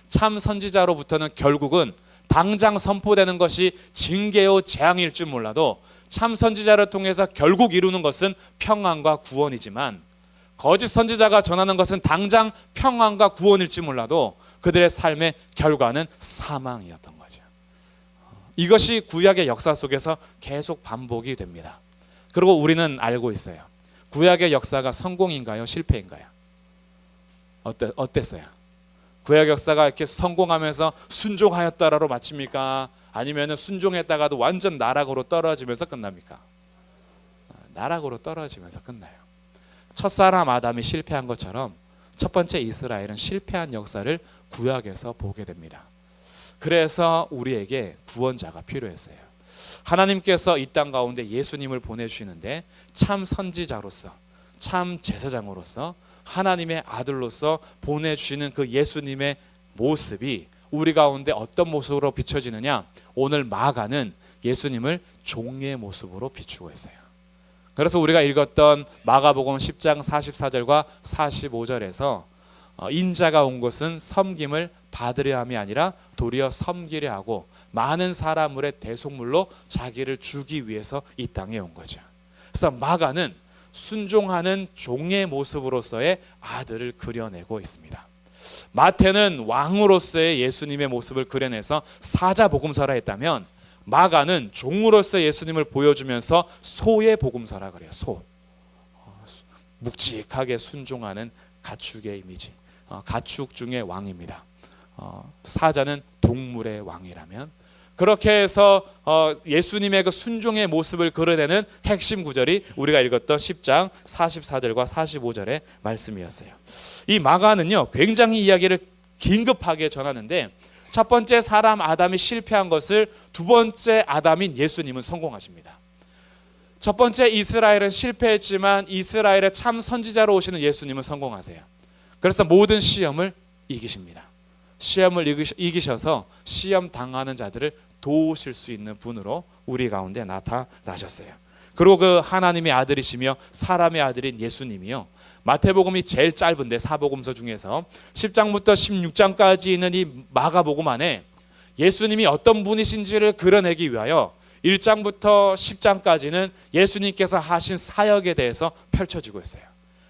참 선지자로부터는 결국은 당장 선포되는 것이 징계요 재앙일 줄 몰라도 참 선지자를 통해서 결국 이루는 것은 평안과 구원이지만, 거짓 선지자가 전하는 것은 당장 평안과 구원일지 몰라도 그들의 삶의 결과는 사망이었던 거죠. 이것이 구약의 역사 속에서 계속 반복이 됩니다. 그리고 우리는 알고 있어요. 구약의 역사가 성공인가요? 실패인가요? 어땠어요? 구약 역사가 이렇게 성공하면서 순종하였다라로 마칩니까? 아니면 순종했다가도 완전 나락으로 떨어지면서 끝납니까? 나락으로 떨어지면서 끝나요. 첫사람 아담이 실패한 것처럼 첫 번째 이스라엘은 실패한 역사를 구약에서 보게 됩니다. 그래서 우리에게 구원자가 필요했어요. 하나님께서 이 땅 가운데 예수님을 보내주시는데 참 선지자로서, 참 제사장으로서, 하나님의 아들로서 보내주시는 그 예수님의 모습이 우리 가운데 어떤 모습으로 비춰지느냐, 오늘 마가는 예수님을 종의 모습으로 비추고 있어요. 그래서 우리가 읽었던 마가복음 10장 44절과 45절에서 인자가 온 것은 섬김을 받으려 함이 아니라 도리어 섬기려 하고 많은 사람들의 대속물로 자기를 주기 위해서 이 땅에 온 거죠. 그래서 마가는 순종하는 종의 모습으로서의 아들을 그려내고 있습니다. 마태는 왕으로서의 예수님의 모습을 그려내서 사자복음서라 했다면, 마가는 종으로서 예수님을 보여주면서 소의 복음서라 그래요. 소. 묵직하게 순종하는 가축의 이미지. 가축 중의 왕입니다. 사자는 동물의 왕이라면, 그렇게 해서 예수님의 그 순종의 모습을 그려내는 핵심 구절이 우리가 읽었던 10장 44절과 45절의 말씀이었어요. 이 마가는요, 굉장히 이야기를 긴급하게 전하는데, 첫 번째 사람 아담이 실패한 것을 두 번째 아담인 예수님은 성공하십니다. 첫 번째 이스라엘은 실패했지만 이스라엘의 참 선지자로 오시는 예수님은 성공하세요. 그래서 모든 시험을 이기십니다. 시험을 이기셔서 시험 당하는 자들을 도우실 수 있는 분으로 우리 가운데 나타나셨어요. 그리고 그 하나님의 아들이시며 사람의 아들인 예수님이요, 마태복음이 제일 짧은데 사복음서 중에서 10장부터 16장까지 있는 이 마가복음 안에 예수님이 어떤 분이신지를 그려내기 위하여 1장부터 10장까지는 예수님께서 하신 사역에 대해서 펼쳐지고 있어요.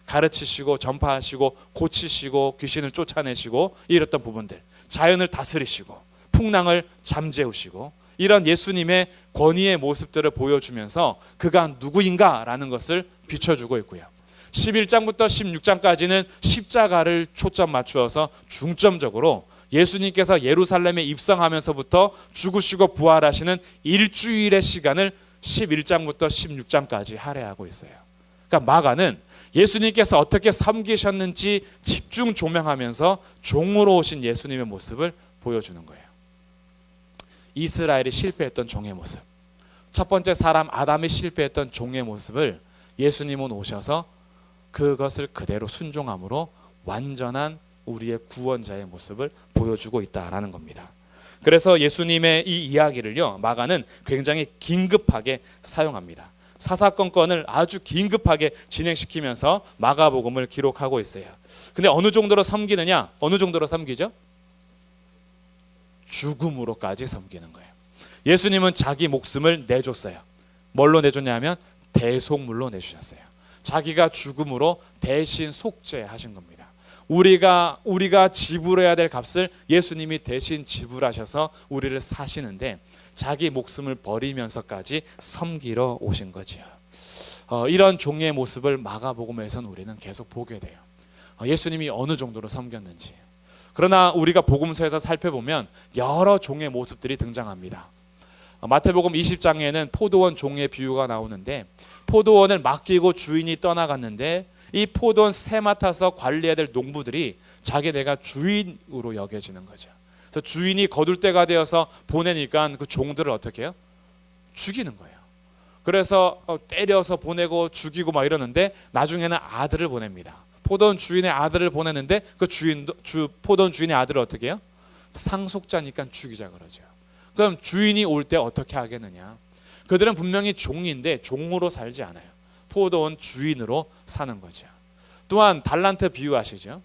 가르치시고 전파하시고 고치시고 귀신을 쫓아내시고 이랬던 부분들, 자연을 다스리시고 풍랑을 잠재우시고, 이런 예수님의 권위의 모습들을 보여주면서 그가 누구인가라는 것을 비춰주고 있고요. 11장부터 16장까지는 십자가를 초점 맞추어서 중점적으로 예수님께서 예루살렘에 입성하면서부터 죽으시고 부활하시는 일주일의 시간을 11장부터 16장까지 할애하고 있어요. 그러니까 마가는 예수님께서 어떻게 섬기셨는지 집중 조명하면서 종으로 오신 예수님의 모습을 보여주는 거예요. 이스라엘이 실패했던 종의 모습, 첫 번째 사람 아담이 실패했던 종의 모습을 예수님은 오셔서 그것을 그대로 순종함으로 완전한 우리의 구원자의 모습을 보여주고 있다라는 겁니다. 그래서 예수님의 이 이야기를요, 마가는 굉장히 긴급하게 사용합니다. 사사건건을 아주 긴급하게 진행시키면서 마가복음을 기록하고 있어요. 근데 어느 정도로 섬기느냐? 어느 정도로 섬기죠? 죽음으로까지 섬기는 거예요. 예수님은 자기 목숨을 내줬어요. 뭘로 내줬냐면 대속물로 내주셨어요. 자기가 죽음으로 대신 속죄하신 겁니다. 우리가 지불해야 될 값을 예수님이 대신 지불하셔서 우리를 사시는데 자기 목숨을 버리면서까지 섬기러 오신 거지요. 이런 종의 모습을 마가복음에서는 우리는 계속 보게 돼요. 예수님이 어느 정도로 섬겼는지. 그러나 우리가 복음서에서 살펴보면 여러 종의 모습들이 등장합니다. 마태복음 20장에는 포도원 종의 비유가 나오는데, 포도원을 맡기고 주인이 떠나갔는데 이 포도원 새 맡아서 관리해야 될 농부들이 자기네가 주인으로 여겨지는 거죠. 그래서 주인이 거둘 때가 되어서 보내니까 그 종들을 어떻게 해요? 죽이는 거예요. 그래서 때려서 보내고 죽이고 막 이러는데 나중에는 아들을 보냅니다. 포도원 주인의 아들을 보내는데 그 포도원 주인의 아들을 어떻게 해요? 상속자니까 죽이자 그러죠. 그럼 주인이 올 때 어떻게 하겠느냐? 그들은 분명히 종인데 종으로 살지 않아요. 포도원 주인으로 사는 거죠. 또한 달란트 비유 아시죠?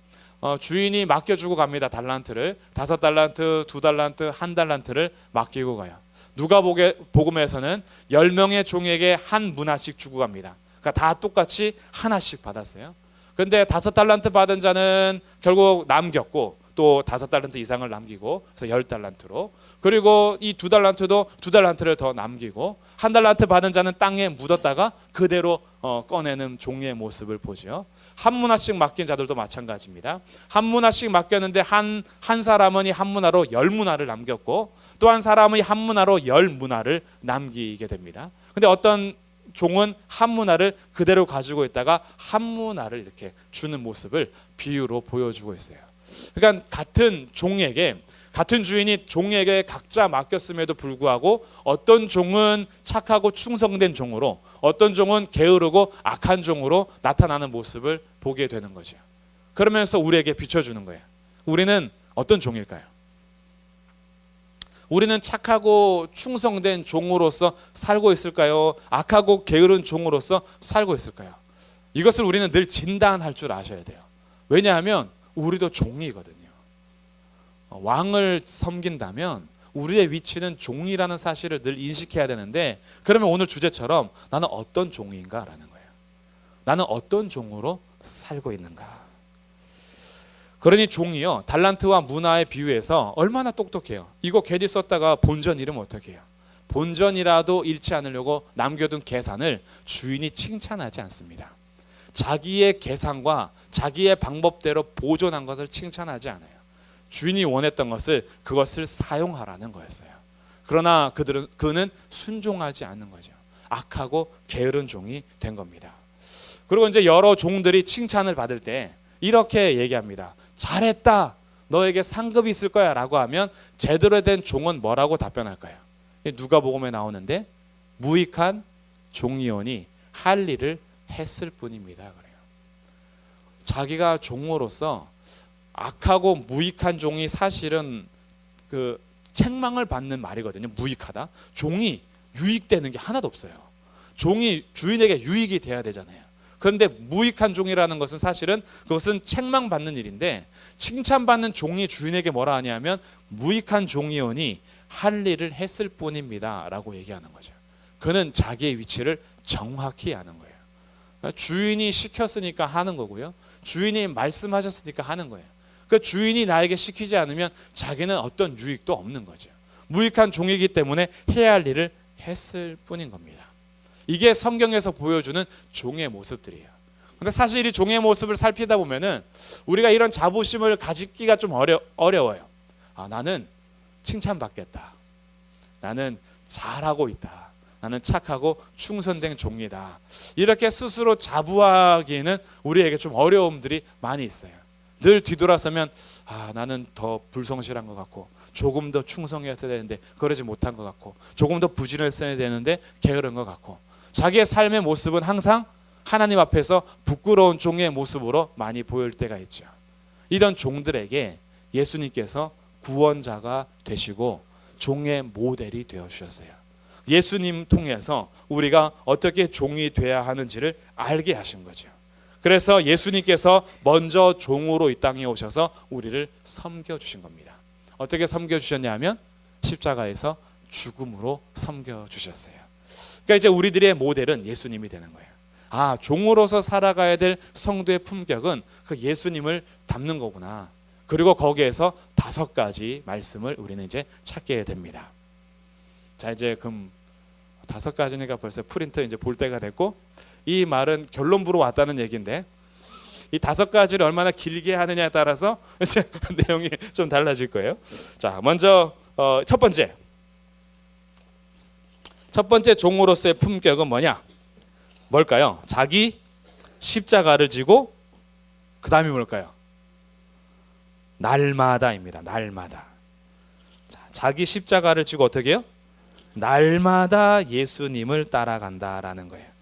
주인이 맡겨주고 갑니다. 달란트를 5달란트, 2달란트, 1달란트를 맡기고 가요. 누가복음에서는 10명의 종에게 한 문화씩 주고 갑니다. 그러니까 다 똑같이 하나씩 받았어요. 그런데 5달란트 받은 자는 결국 남겼고 또 5달란트 이상을 남기고, 그래서 10달란트로, 그리고 이 2달란트도 2달란트를 더 남기고, 1달란트 받은 자는 땅에 묻었다가 그대로 꺼내는 종의 모습을 보죠. 한 문화씩 맡긴 자들도 마찬가지입니다. 한 문화씩 맡겼는데 한 사람은 이 한 문화로 10문화를 남겼고, 또 한 사람은 한 문화로 10문화를 남기게 됩니다. 근데 어떤 종은 한 문화를 그대로 가지고 있다가 한 문화를 이렇게 주는 모습을 비유로 보여주고 있어요. 그러니까 같은 주인이 종에게 각자 맡겼음에도 불구하고 어떤 종은 착하고 충성된 종으로, 어떤 종은 게으르고 악한 종으로 나타나는 모습을 보게 되는 거죠. 그러면서 우리에게 비춰주는 거예요. 우리는 어떤 종일까요? 우리는 착하고 충성된 종으로서 살고 있을까요? 악하고 게으른 종으로서 살고 있을까요? 이것을 우리는 늘 진단할 줄 아셔야 돼요. 왜냐하면 우리도 종이거든요. 왕을 섬긴다면 우리의 위치는 종이라는 사실을 늘 인식해야 되는데, 그러면 오늘 주제처럼 나는 어떤 종인가라는 거예요. 나는 어떤 종으로 살고 있는가. 그러니 종이요, 달란트와 문화의 비유에서 얼마나 똑똑해요. 이거 괜히 썼다가 본전 잃으면 어떡해요? 본전이라도 잃지 않으려고 남겨둔 계산을 주인이 칭찬하지 않습니다. 자기의 계산과 자기의 방법대로 보존한 것을 칭찬하지 않아요. 주인이 원했던 것을 그것을 사용하라는 거였어요. 그러나 그는 순종하지 않는 거죠. 악하고 게으른 종이 된 겁니다. 그리고 이제 여러 종들이 칭찬을 받을 때 이렇게 얘기합니다. 잘했다. 너에게 상급이 있을 거야 라고 하면 제대로 된 종은 뭐라고 답변할까요? 누가복음에 나오는데 무익한 종이오니 할 일을 했을 뿐입니다. 그래요. 자기가 종으로서 악하고 무익한 종이 사실은 그 책망을 받는 말이거든요. 무익하다. 종이 유익되는 게 하나도 없어요. 종이 주인에게 유익이 돼야 되잖아요. 그런데 무익한 종이라는 것은 사실은 그것은 책망받는 일인데 칭찬받는 종이 주인에게 뭐라 하냐면 무익한 종이오니 할 일을 했을 뿐입니다 라고 얘기하는 거죠. 그는 자기의 위치를 정확히 아는 거예요. 주인이 시켰으니까 하는 거고요. 주인이 말씀하셨으니까 하는 거예요. 그 주인이 나에게 시키지 않으면 자기는 어떤 유익도 없는 거죠. 무익한 종이기 때문에 해야 할 일을 했을 뿐인 겁니다. 이게 성경에서 보여주는 종의 모습들이에요. 근데 사실 이 종의 모습을 살피다 보면은 우리가 이런 자부심을 가지기가 좀 어려워요. 나는 칭찬받겠다. 나는 잘하고 있다. 나는 착하고 충성된 종이다. 이렇게 스스로 자부하기에는 우리에게 좀 어려움들이 많이 있어요. 늘 뒤돌아서면 나는 더 불성실한 것 같고 조금 더 충성했어야 되는데 그러지 못한 것 같고 조금 더 부지런했어야 되는데 게으른 것 같고 자기의 삶의 모습은 항상 하나님 앞에서 부끄러운 종의 모습으로 많이 보일 때가 있죠. 이런 종들에게 예수님께서 구원자가 되시고 종의 모델이 되어주셨어요. 예수님 통해서 우리가 어떻게 종이 돼야 하는지를 알게 하신 거죠. 그래서 예수님께서 먼저 종으로 이 땅에 오셔서 우리를 섬겨주신 겁니다. 어떻게 섬겨주셨냐 하면 십자가에서 죽음으로 섬겨주셨어요. 그러니까 이제 우리들의 모델은 예수님이 되는 거예요. 종으로서 살아가야 될 성도의 품격은 그 예수님을 닮는 거구나. 그리고 거기에서 5가지 말씀을 우리는 이제 찾게 됩니다. 자, 이제 그럼 5가지니까 벌써 프린트 이제 볼 때가 됐고, 이 말은 결론부로 왔다는 얘기인데 이 5가지를 얼마나 길게 하느냐에 따라서 이제 내용이 좀 달라질 거예요. 자, 먼저 첫 번째 종으로서의 품격은 뭘까요? 자기 십자가를 지고 그 다음이 뭘까요? 날마다입니다. 날마다. 자, 자기 십자가를 지고 어떻게 해요? 날마다 예수님을 따라간다라는 거예요.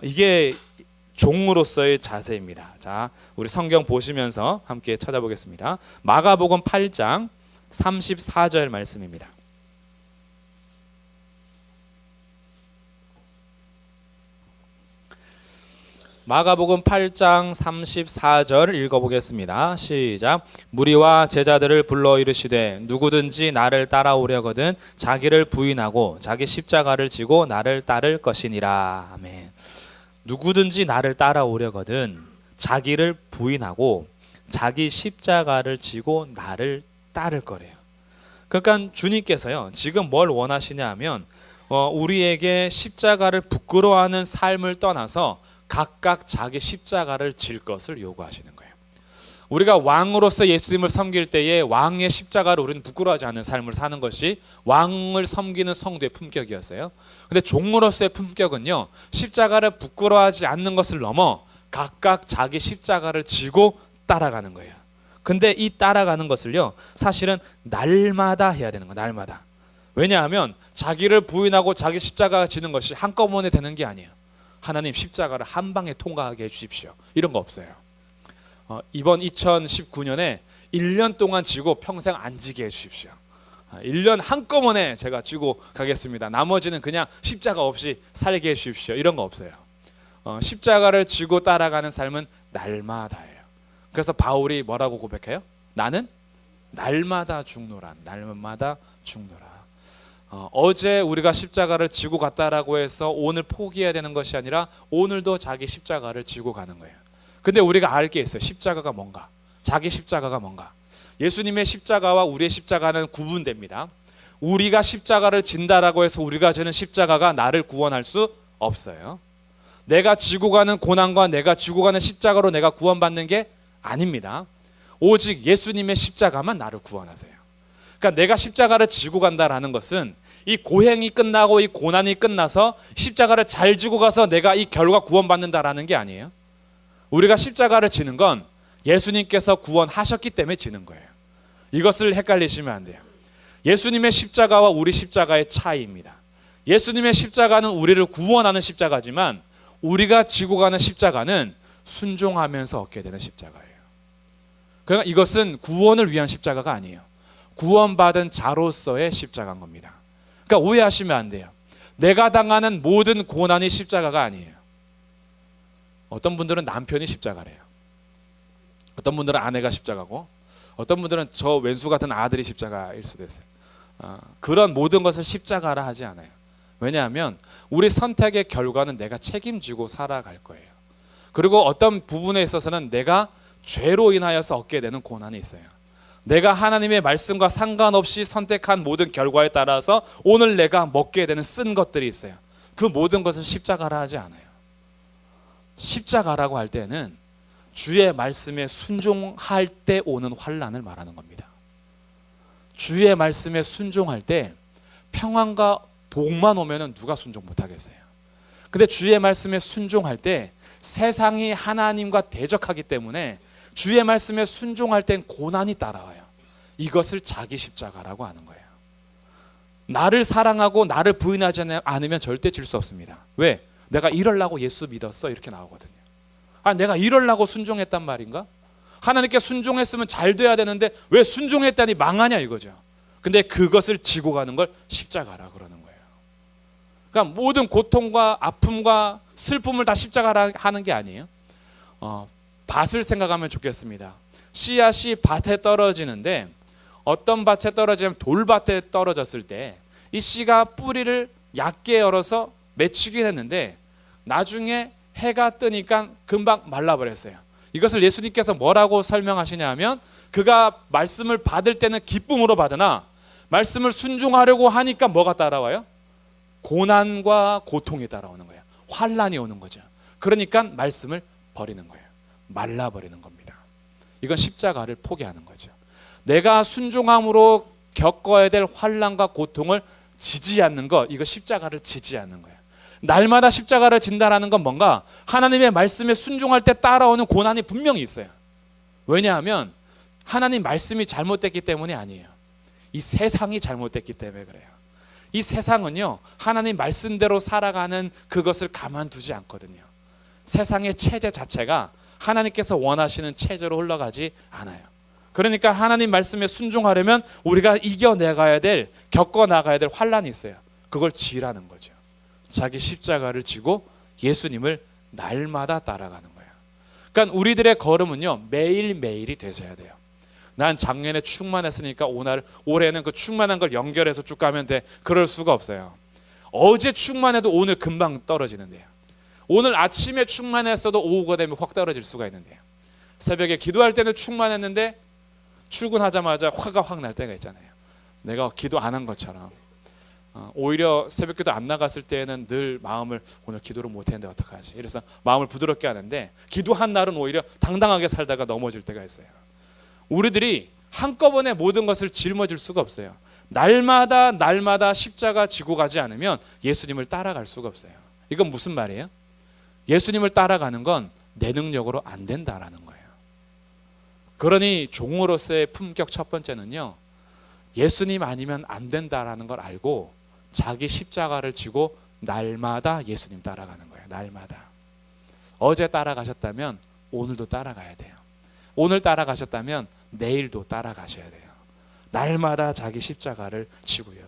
이게 종으로서의 자세입니다. 자, 우리 성경 보시면서 함께 찾아보겠습니다. 마가복음 8장 34절 말씀입니다. 마가복음 8장 34절 읽어보겠습니다. 시작. 무리와 제자들을 불러 이르시되 누구든지 나를 따라오려거든 자기를 부인하고 자기 십자가를 지고 나를 따를 것이니라. 아멘. 누구든지 나를 따라오려거든 자기를 부인하고 자기 십자가를 지고 나를 따를 거래요. 그러니까 주님께서요 지금 뭘 원하시냐 하면 우리에게 십자가를 부끄러워하는 삶을 떠나서 각각 자기 십자가를 질 것을 요구하시는 거예요. 우리가 왕으로서 예수님을 섬길 때에 왕의 십자가를 우리는 부끄러워하지 않는 삶을 사는 것이 왕을 섬기는 성도의 품격이었어요. 근데 종으로서의 품격은요 십자가를 부끄러워하지 않는 것을 넘어 각각 자기 십자가를 지고 따라가는 거예요. 근데 이 따라가는 것을요 사실은 날마다 해야 되는 거예요. 날마다. 왜냐하면 자기를 부인하고 자기 십자가가 지는 것이 한꺼번에 되는 게 아니에요. 하나님 십자가를 한 방에 통과하게 해주십시오. 이런 거 없어요. 이번 2019년에 1년 동안 지고 평생 안 지게 해주십시오. 1년 한꺼번에 제가 지고 가겠습니다. 나머지는 그냥 십자가 없이 살게 해주십시오. 이런 거 없어요. 십자가를 지고 따라가는 삶은 날마다예요. 그래서 바울이 뭐라고 고백해요? 나는 날마다 죽노라. 날마다 죽노라. 어제 우리가 십자가를 지고 갔다라고 해서 오늘 포기해야 되는 것이 아니라 오늘도 자기 십자가를 지고 가는 거예요. 근데 우리가 알 게 있어요. 십자가가 뭔가, 자기 십자가가 뭔가. 예수님의 십자가와 우리의 십자가는 구분됩니다. 우리가 십자가를 진다라고 해서 우리가 지는 십자가가 나를 구원할 수 없어요. 내가 지고 가는 고난과 내가 지고 가는 십자가로 내가 구원받는 게 아닙니다. 오직 예수님의 십자가만 나를 구원하세요. 그러니까 내가 십자가를 지고 간다라는 것은 이 고행이 끝나고 이 고난이 끝나서 십자가를 잘 지고 가서 내가 이 결과 구원받는다라는 게 아니에요. 우리가 십자가를 지는 건 예수님께서 구원하셨기 때문에 지는 거예요. 이것을 헷갈리시면 안 돼요. 예수님의 십자가와 우리 십자가의 차이입니다. 예수님의 십자가는 우리를 구원하는 십자가지만 우리가 지고 가는 십자가는 순종하면서 얻게 되는 십자가예요. 그러니까 이것은 구원을 위한 십자가가 아니에요. 구원받은 자로서의 십자가인 겁니다. 그러니까 오해하시면 안 돼요. 내가 당하는 모든 고난이 십자가가 아니에요. 어떤 분들은 남편이 십자가래요. 어떤 분들은 아내가 십자가고, 어떤 분들은 저 왼수 같은 아들이 십자가일 수도 있어요. 그런 모든 것을 십자가라 하지 않아요. 왜냐하면 우리 선택의 결과는 내가 책임지고 살아갈 거예요. 그리고 어떤 부분에 있어서는 내가 죄로 인하여서 얻게 되는 고난이 있어요. 내가 하나님의 말씀과 상관없이 선택한 모든 결과에 따라서 오늘 내가 먹게 되는 쓴 것들이 있어요. 그 모든 것을 십자가라 하지 않아요. 십자가라고 할 때는 주의 말씀에 순종할 때 오는 환난을 말하는 겁니다. 주의 말씀에 순종할 때 평안과 복만 오면은 누가 순종 못 하겠어요. 근데 주의 말씀에 순종할 때 세상이 하나님과 대적하기 때문에 주의 말씀에 순종할 땐 고난이 따라와요. 이것을 자기 십자가라고 하는 거예요. 나를 사랑하고 나를 부인하지 않으면 절대 질 수 없습니다. 왜? 내가 이러려고 예수 믿었어 이렇게 나오거든요. 내가 이러려고 순종했단 말인가? 하나님께 순종했으면 잘 돼야 되는데 왜 순종했다니 망하냐 이거죠. 근데 그것을 지고 가는 걸 십자가라 그러는 거예요. 그러니까 모든 고통과 아픔과 슬픔을 다 십자가라 하는 게 아니에요. 밭을 생각하면 좋겠습니다. 씨앗이 밭에 떨어지는데 어떤 밭에 떨어지면 돌밭에 떨어졌을 때 이 씨가 뿌리를 얕게 열어서 맺히긴 했는데 나중에 해가 뜨니까 금방 말라버렸어요. 이것을 예수님께서 뭐라고 설명하시냐 하면 그가 말씀을 받을 때는 기쁨으로 받으나 말씀을 순종하려고 하니까 뭐가 따라와요? 고난과 고통이 따라오는 거예요. 환난이 오는 거죠. 그러니까 말씀을 버리는 거예요. 말라버리는 겁니다. 이건 십자가를 포기하는 거죠. 내가 순종함으로 겪어야 될 환난과 고통을 지지 않는 것, 이거 십자가를 지지 않는 거예요. 날마다 십자가를 진다라는 건 뭔가 하나님의 말씀에 순종할 때 따라오는 고난이 분명히 있어요. 왜냐하면 하나님 말씀이 잘못됐기 때문이 아니에요. 이 세상이 잘못됐기 때문에 그래요. 이 세상은요 하나님 말씀대로 살아가는 그것을 가만두지 않거든요. 세상의 체제 자체가 하나님께서 원하시는 체제로 흘러가지 않아요. 그러니까 하나님 말씀에 순종하려면 우리가 이겨내가야 될, 겪어나가야 될 환난이 있어요. 그걸 지라는 거죠. 자기 십자가를 지고 예수님을 날마다 따라가는 거예요. 그러니까 우리들의 걸음은요 매일매일이 되셔야 돼요. 난 작년에 충만했으니까 올해는 그 충만한 걸 연결해서 쭉 가면 돼. 그럴 수가 없어요. 어제 충만해도 오늘 금방 떨어지는데요. 오늘 아침에 충만했어도 오후가 되면 확 떨어질 수가 있는데요. 새벽에 기도할 때는 충만했는데 출근하자마자 화가 확 날 때가 있잖아요. 내가 기도 안 한 것처럼. 오히려 새벽 기도 안 나갔을 때는 늘 마음을 오늘 기도를 못했는데 어떡하지? 이래서 마음을 부드럽게 하는데 기도한 날은 오히려 당당하게 살다가 넘어질 때가 있어요. 우리들이 한꺼번에 모든 것을 짊어질 수가 없어요. 날마다 십자가 지고 가지 않으면 예수님을 따라갈 수가 없어요. 이건 무슨 말이에요? 예수님을 따라가는 건 내 능력으로 안 된다라는 거예요. 그러니 종으로서의 품격 첫 번째는요, 예수님 아니면 안 된다라는 걸 알고 자기 십자가를 지고 날마다 예수님 따라가는 거예요. 날마다. 어제 따라가셨다면 오늘도 따라가야 돼요. 오늘 따라가셨다면 내일도 따라가셔야 돼요. 날마다 자기 십자가를 지고요.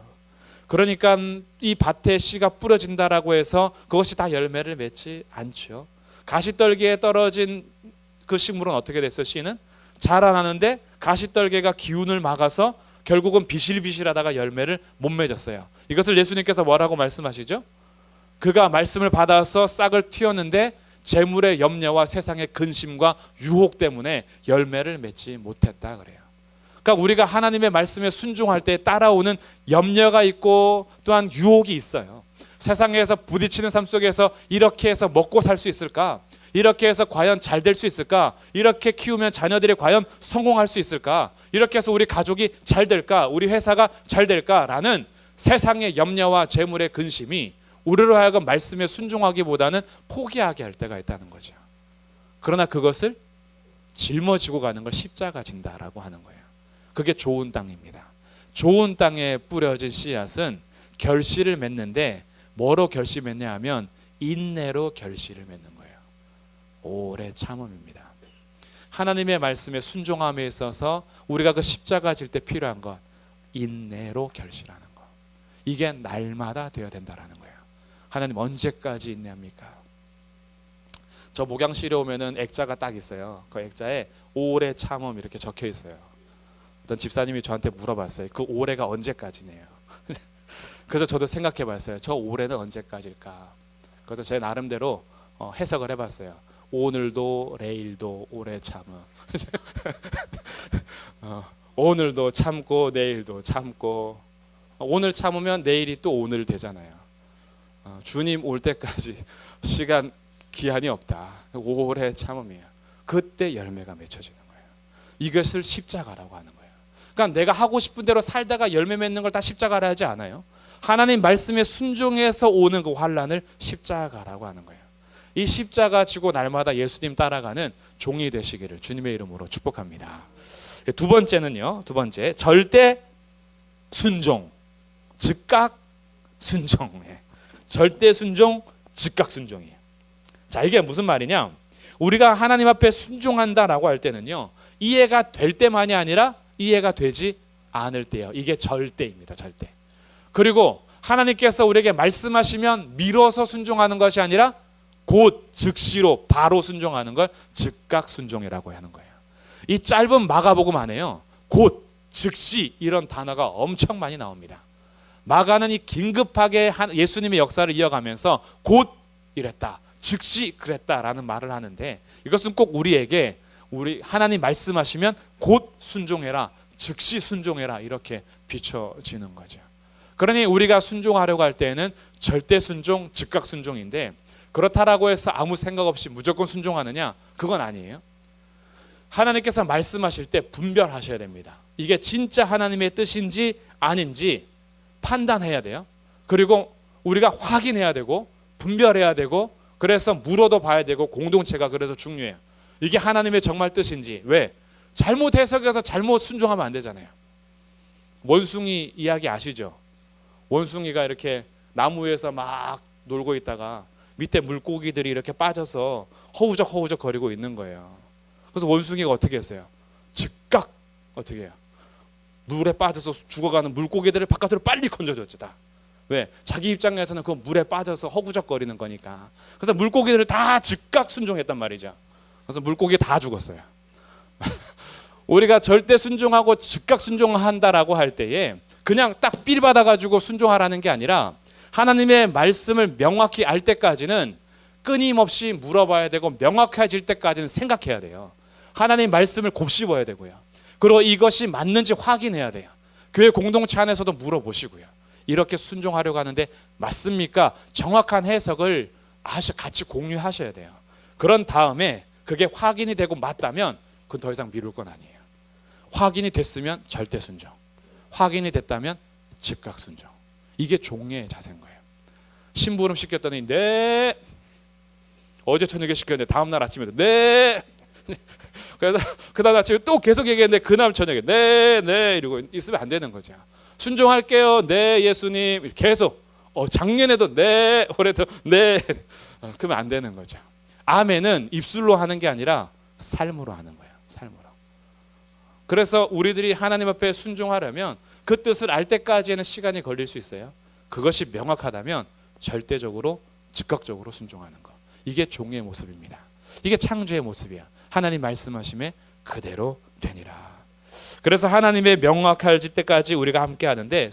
그러니까 이 밭에 씨가 뿌려진다라고 해서 그것이 다 열매를 맺지 않죠. 가시떨기에 떨어진 그 식물은 어떻게 됐어요? 씨는 자라나는데 가시떨기가 기운을 막아서 결국은 비실비실하다가 열매를 못 맺었어요. 이것을 예수님께서 뭐라고 말씀하시죠? 그가 말씀을 받아서 싹을 틔웠는데 재물의 염려와 세상의 근심과 유혹 때문에 열매를 맺지 못했다 그래요. 그러니까 우리가 하나님의 말씀에 순종할 때 따라오는 염려가 있고 또한 유혹이 있어요. 세상에서 부딪히는 삶 속에서 이렇게 해서 먹고 살 수 있을까? 이렇게 해서 과연 잘 될 수 있을까? 이렇게 키우면 자녀들이 과연 성공할 수 있을까? 이렇게 해서 우리 가족이 잘 될까? 우리 회사가 잘 될까라는 세상의 염려와 재물의 근심이 우리로 하여금 말씀에 순종하기보다는 포기하게 할 때가 있다는 거죠. 그러나 그것을 짊어지고 가는 걸 십자가 진다라고 하는 거예요. 그게 좋은 땅입니다. 좋은 땅에 뿌려진 씨앗은 결실을 맺는데 뭐로 결실 맺냐 하면 인내로 결실을 맺는 거예요. 오래 참음입니다. 하나님의 말씀에 순종함에 있어서 우리가 그 십자가 질 때 필요한 것, 인내로 결실하는 것. 이게 날마다 되어야 된다라는 거예요. 하나님 언제까지 인내합니까? 저 목양실에 오면은 액자가 딱 있어요. 그 액자에 오래 참음 이렇게 적혀 있어요. 어떤 집사님이 저한테 물어봤어요. 그 오래가 언제까지네요. 그래서 저도 생각해 봤어요. 저 오래는 언제까지일까? 그래서 제 나름대로 해석을 해봤어요. 오늘도 내일도 오래 참음. 오늘도 참고 내일도 참고. 오늘 참으면 내일이 또 오늘 되잖아요. 주님 올 때까지 시간 기한이 없다. 오래 참음이에요. 그때 열매가 맺혀지는 거예요. 이것을 십자가라고 하는 거예요. 그러니까 내가 하고 싶은 대로 살다가 열매 맺는 걸 다 십자가라 하지 않아요. 하나님 말씀에 순종해서 오는 그 환난을 십자가라고 하는 거예요. 이 십자가 지고 날마다 예수님 따라가는 종이 되시기를 주님의 이름으로 축복합니다. 두 번째는요. 두 번째, 절대 순종, 즉각 순종. 절대 순종, 즉각 순종이에요. 자, 이게 무슨 말이냐? 우리가 하나님 앞에 순종한다라고 할 때는요, 이해가 될 때만이 아니라 이해가 되지 않을 때예요. 이게 절대입니다. 절대. 그리고 하나님께서 우리에게 말씀하시면 미뤄서 순종하는 것이 아니라 곧 즉시로 바로 순종하는 걸 즉각 순종이라고 하는 거예요. 이 짧은 마가복음 안에요, 곧, 즉시 이런 단어가 엄청 많이 나옵니다. 마가는 이 긴급하게 예수님의 역사를 이어가면서 곧 이랬다, 즉시 그랬다라는 말을 하는데, 이것은 꼭 우리 하나님 말씀하시면 곧 순종해라, 즉시 순종해라, 이렇게 비춰지는 거죠. 그러니 우리가 순종하려고 할 때에는 절대 순종, 즉각 순종인데, 그렇다라고 해서 아무 생각 없이 무조건 순종하느냐? 그건 아니에요. 하나님께서 말씀하실 때 분별하셔야 됩니다. 이게 진짜 하나님의 뜻인지 아닌지 판단해야 돼요. 그리고 우리가 확인해야 되고 분별해야 되고, 그래서 물어도 봐야 되고, 공동체가 그래서 중요해요. 이게 하나님의 정말 뜻인지. 왜? 잘못 해석해서 잘못 순종하면 안 되잖아요. 원숭이 이야기 아시죠? 원숭이가 이렇게 나무 위에서 막 놀고 있다가 밑에 물고기들이 이렇게 빠져서 허우적 거리고 있는 거예요. 그래서 원숭이가 어떻게 했어요? 즉각 어떻게 해요? 물에 빠져서 죽어가는 물고기들을 바깥으로 빨리 건져줬죠. 다. 왜? 자기 입장에서는 그 물에 빠져서 허우적거리는 거니까. 그래서 물고기들을 다 즉각 순종했단 말이죠. 그래서 물고기 다 죽었어요. 우리가 절대 순종하고 즉각 순종한다라고 할 때에 그냥 딱 삘 받아가지고 순종하라는 게 아니라, 하나님의 말씀을 명확히 알 때까지는 끊임없이 물어봐야 되고, 명확해질 때까지는 생각해야 돼요. 하나님 말씀을 곱씹어야 되고요. 그리고 이것이 맞는지 확인해야 돼요. 교회 공동체 안에서도 물어보시고요. 이렇게 순종하려고 하는데 맞습니까? 정확한 해석을 같이 공유하셔야 돼요. 그런 다음에 그게 확인이 되고 맞다면 그건 더 이상 미룰 건 아니에요. 확인이 됐으면 절대 순종, 확인이 됐다면 즉각 순종. 이게 종의 자세인 거예요. 심부름 시켰더니 네, 어제 저녁에 시켰는데 다음날 아침에도 네. 그래서 그다음 아침에 또 계속 얘기했는데 그날 저녁에 네 이러고 있으면 안 되는 거죠. 순종할게요. 네 예수님. 계속 작년에도 네, 올해도 네. 그러면 안 되는 거죠. 아멘은 입술로 하는 게 아니라 삶으로 하는 거예요. 삶으로. 그래서 우리들이 하나님 앞에 순종하려면 그 뜻을 알 때까지는 시간이 걸릴 수 있어요. 그것이 명확하다면 절대적으로 즉각적으로 순종하는 것. 이게 종의 모습입니다. 이게 창조의 모습이야. 하나님 말씀하심에 그대로 되니라. 그래서 하나님의 명확해질 때까지 우리가 함께 하는데,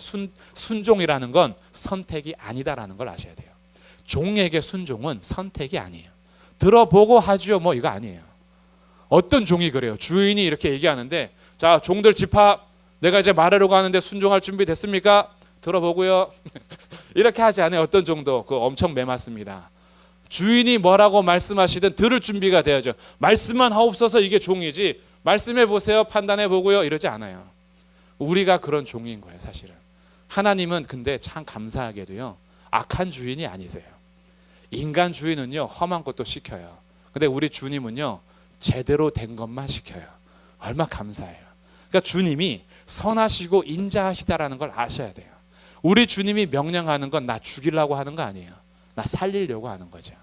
순종이라는 건 선택이 아니다라는 걸 아셔야 돼요. 종에게 순종은 선택이 아니에요. 들어보고 하죠 뭐 이거 아니에요. 어떤 종이 그래요. 주인이 이렇게 얘기하는데, 자 종들 집합, 내가 이제 말하려고 하는데 순종할 준비 됐습니까? 들어보고요. 이렇게 하지 않아요. 어떤 종도 그 엄청 매맞습니다. 주인이 뭐라고 말씀하시든 들을 준비가 돼야죠. 말씀만 하옵소서, 이게 종이지 말씀해 보세요, 판단해 보고요 이러지 않아요. 우리가 그런 종인 거예요 사실은. 하나님은 근데 참 감사하게도요 악한 주인이 아니세요. 인간 주인은요 험한 것도 시켜요. 근데 우리 주님은요 제대로 된 것만 시켜요. 얼마나 감사해요. 그러니까 주님이 선하시고 인자하시다라는 걸 아셔야 돼요. 우리 주님이 명령하는 건 나 죽이려고 하는 거 아니에요. 나 살리려고 하는 거죠.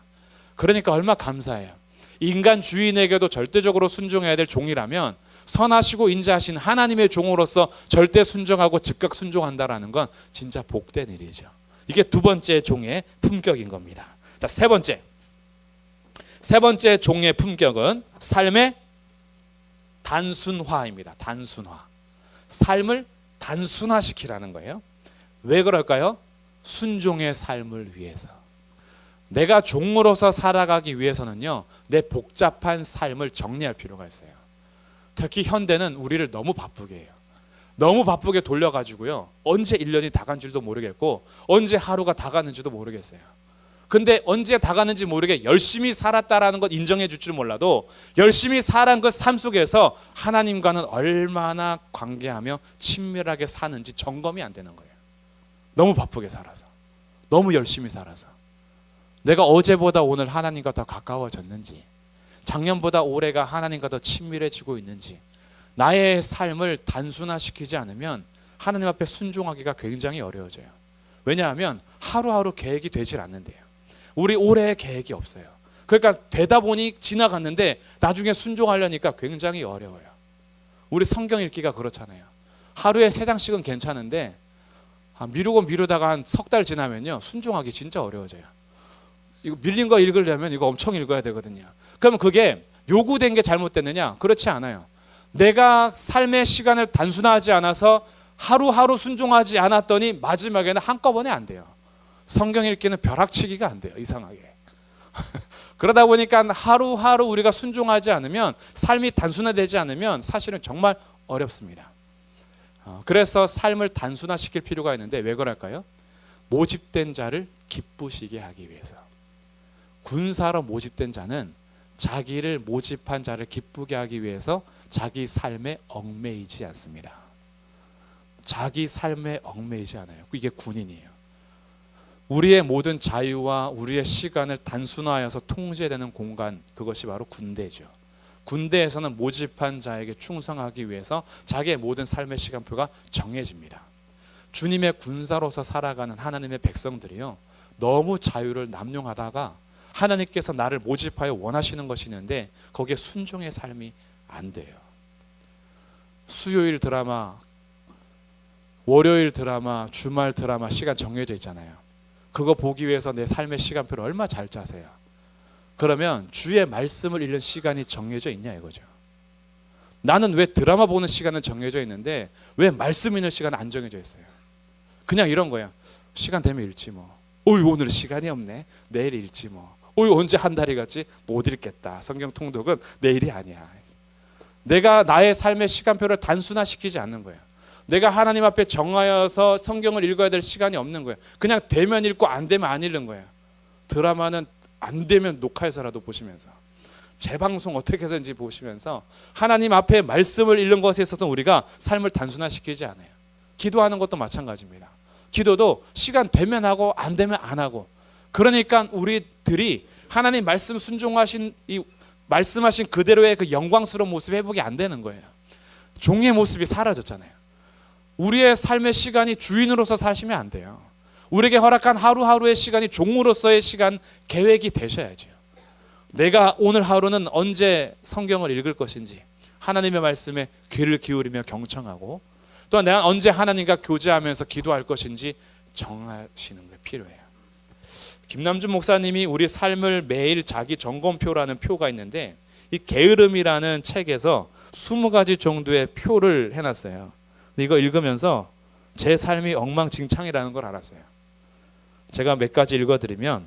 그러니까 얼마나 감사해요. 인간 주인에게도 절대적으로 순종해야 될 종이라면 선하시고 인자하신 하나님의 종으로서 절대 순종하고 즉각 순종한다라는 건 진짜 복된 일이죠. 이게 두 번째 종의 품격인 겁니다. 자, 세 번째 종의 품격은 삶의 단순화입니다. 단순화. 삶을 단순화시키라는 거예요. 왜 그럴까요? 순종의 삶을 위해서. 내가 종으로서 살아가기 위해서는요 내 복잡한 삶을 정리할 필요가 있어요. 특히 현대는 우리를 너무 바쁘게 해요. 너무 바쁘게 돌려가지고요 언제 1년이 다 간 줄도 모르겠고 언제 하루가 다 가는지도 모르겠어요. 근데 언제 다 가는지 모르게 열심히 살았다라는 것 인정해 줄 줄 몰라도 열심히 살아간 그 삶 속에서 하나님과는 얼마나 관계하며 친밀하게 사는지 점검이 안 되는 거예요. 너무 바쁘게 살아서, 너무 열심히 살아서 내가 어제보다 오늘 하나님과 더 가까워졌는지, 작년보다 올해가 하나님과 더 친밀해지고 있는지, 나의 삶을 단순화시키지 않으면 하나님 앞에 순종하기가 굉장히 어려워져요. 왜냐하면 하루하루 계획이 되질 않는데요. 우리 올해의 계획이 없어요. 그러니까 되다 보니 지나갔는데 나중에 순종하려니까 굉장히 어려워요. 우리 성경 읽기가 그렇잖아요. 하루에 3장씩은 괜찮은데 미루고 미루다가 한 석 달 지나면요 순종하기 진짜 어려워져요. 이거 밀린 거 읽으려면 이거 엄청 읽어야 되거든요. 그러면 그게 요구된 게 잘못됐느냐? 그렇지 않아요. 내가 삶의 시간을 단순화하지 않아서 하루하루 순종하지 않았더니 마지막에는 한꺼번에 안 돼요. 성경 읽기는 벼락치기가 안 돼요. 이상하게. 그러다 보니까 하루하루 우리가 순종하지 않으면, 삶이 단순화되지 않으면 사실은 정말 어렵습니다. 그래서 삶을 단순화시킬 필요가 있는데 왜 그럴까요? 모집된 자를 기쁘시게 하기 위해서. 군사로 모집된 자는 자기를 모집한 자를 기쁘게 하기 위해서 자기 삶에 얽매이지 않습니다. 자기 삶에 얽매이지 않아요. 이게 군인이에요. 우리의 모든 자유와 우리의 시간을 단순화하여서 통제되는 공간, 그것이 바로 군대죠. 군대에서는 모집한 자에게 충성하기 위해서 자기의 모든 삶의 시간표가 정해집니다. 주님의 군사로서 살아가는 하나님의 백성들이요 너무 자유를 남용하다가 하나님께서 나를 모집하여 원하시는 것이 있는데 거기에 순종의 삶이 안 돼요. 수요일 드라마, 월요일 드라마, 주말 드라마 시간 정해져 있잖아요. 그거 보기 위해서 내 삶의 시간표를 얼마나 잘 짜세요. 그러면 주의 말씀을 읽는 시간이 정해져 있냐 이거죠. 나는 왜 드라마 보는 시간은 정해져 있는데 왜 말씀 읽는 시간은 안 정해져 있어요. 그냥 이런 거야. 시간 되면 읽지 뭐. 오늘 시간이 없네. 내일 읽지 뭐. 언제 한 달이 갔지? 못 읽겠다. 성경 통독은 내일이 아니야. 내가 나의 삶의 시간표를 단순화시키지 않는 거예요. 내가 하나님 앞에 정하여서 성경을 읽어야 될 시간이 없는 거예요. 그냥 되면 읽고 안 되면 안 읽는 거예요. 드라마는 안 되면 녹화해서라도 보시면서, 재방송 어떻게 해서인지 보시면서 하나님 앞에 말씀을 읽는 것에 있어서 우리가 삶을 단순화시키지 않아요. 기도하는 것도 마찬가지입니다. 기도도 시간 되면 하고 안 되면 안 하고. 그러니까 우리들이 하나님 말씀 순종하신 이 말씀하신 그대로의 그 영광스러운 모습 회복이 안 되는 거예요. 종의 모습이 사라졌잖아요. 우리의 삶의 시간이 주인으로서 사시면 안 돼요. 우리에게 허락한 하루하루의 시간이 종으로서의 시간 계획이 되셔야죠. 내가 오늘 하루는 언제 성경을 읽을 것인지 하나님의 말씀에 귀를 기울이며 경청하고, 또한 내가 언제 하나님과 교제하면서 기도할 것인지 정하시는 게 필요해요. 김남준 목사님이 우리 삶을 매일 자기 점검표라는 표가 있는데 이 게으름이라는 책에서 20가지 정도의 표를 해놨어요. 이거 읽으면서 제 삶이 엉망진창이라는 걸 알았어요. 제가 몇 가지 읽어드리면,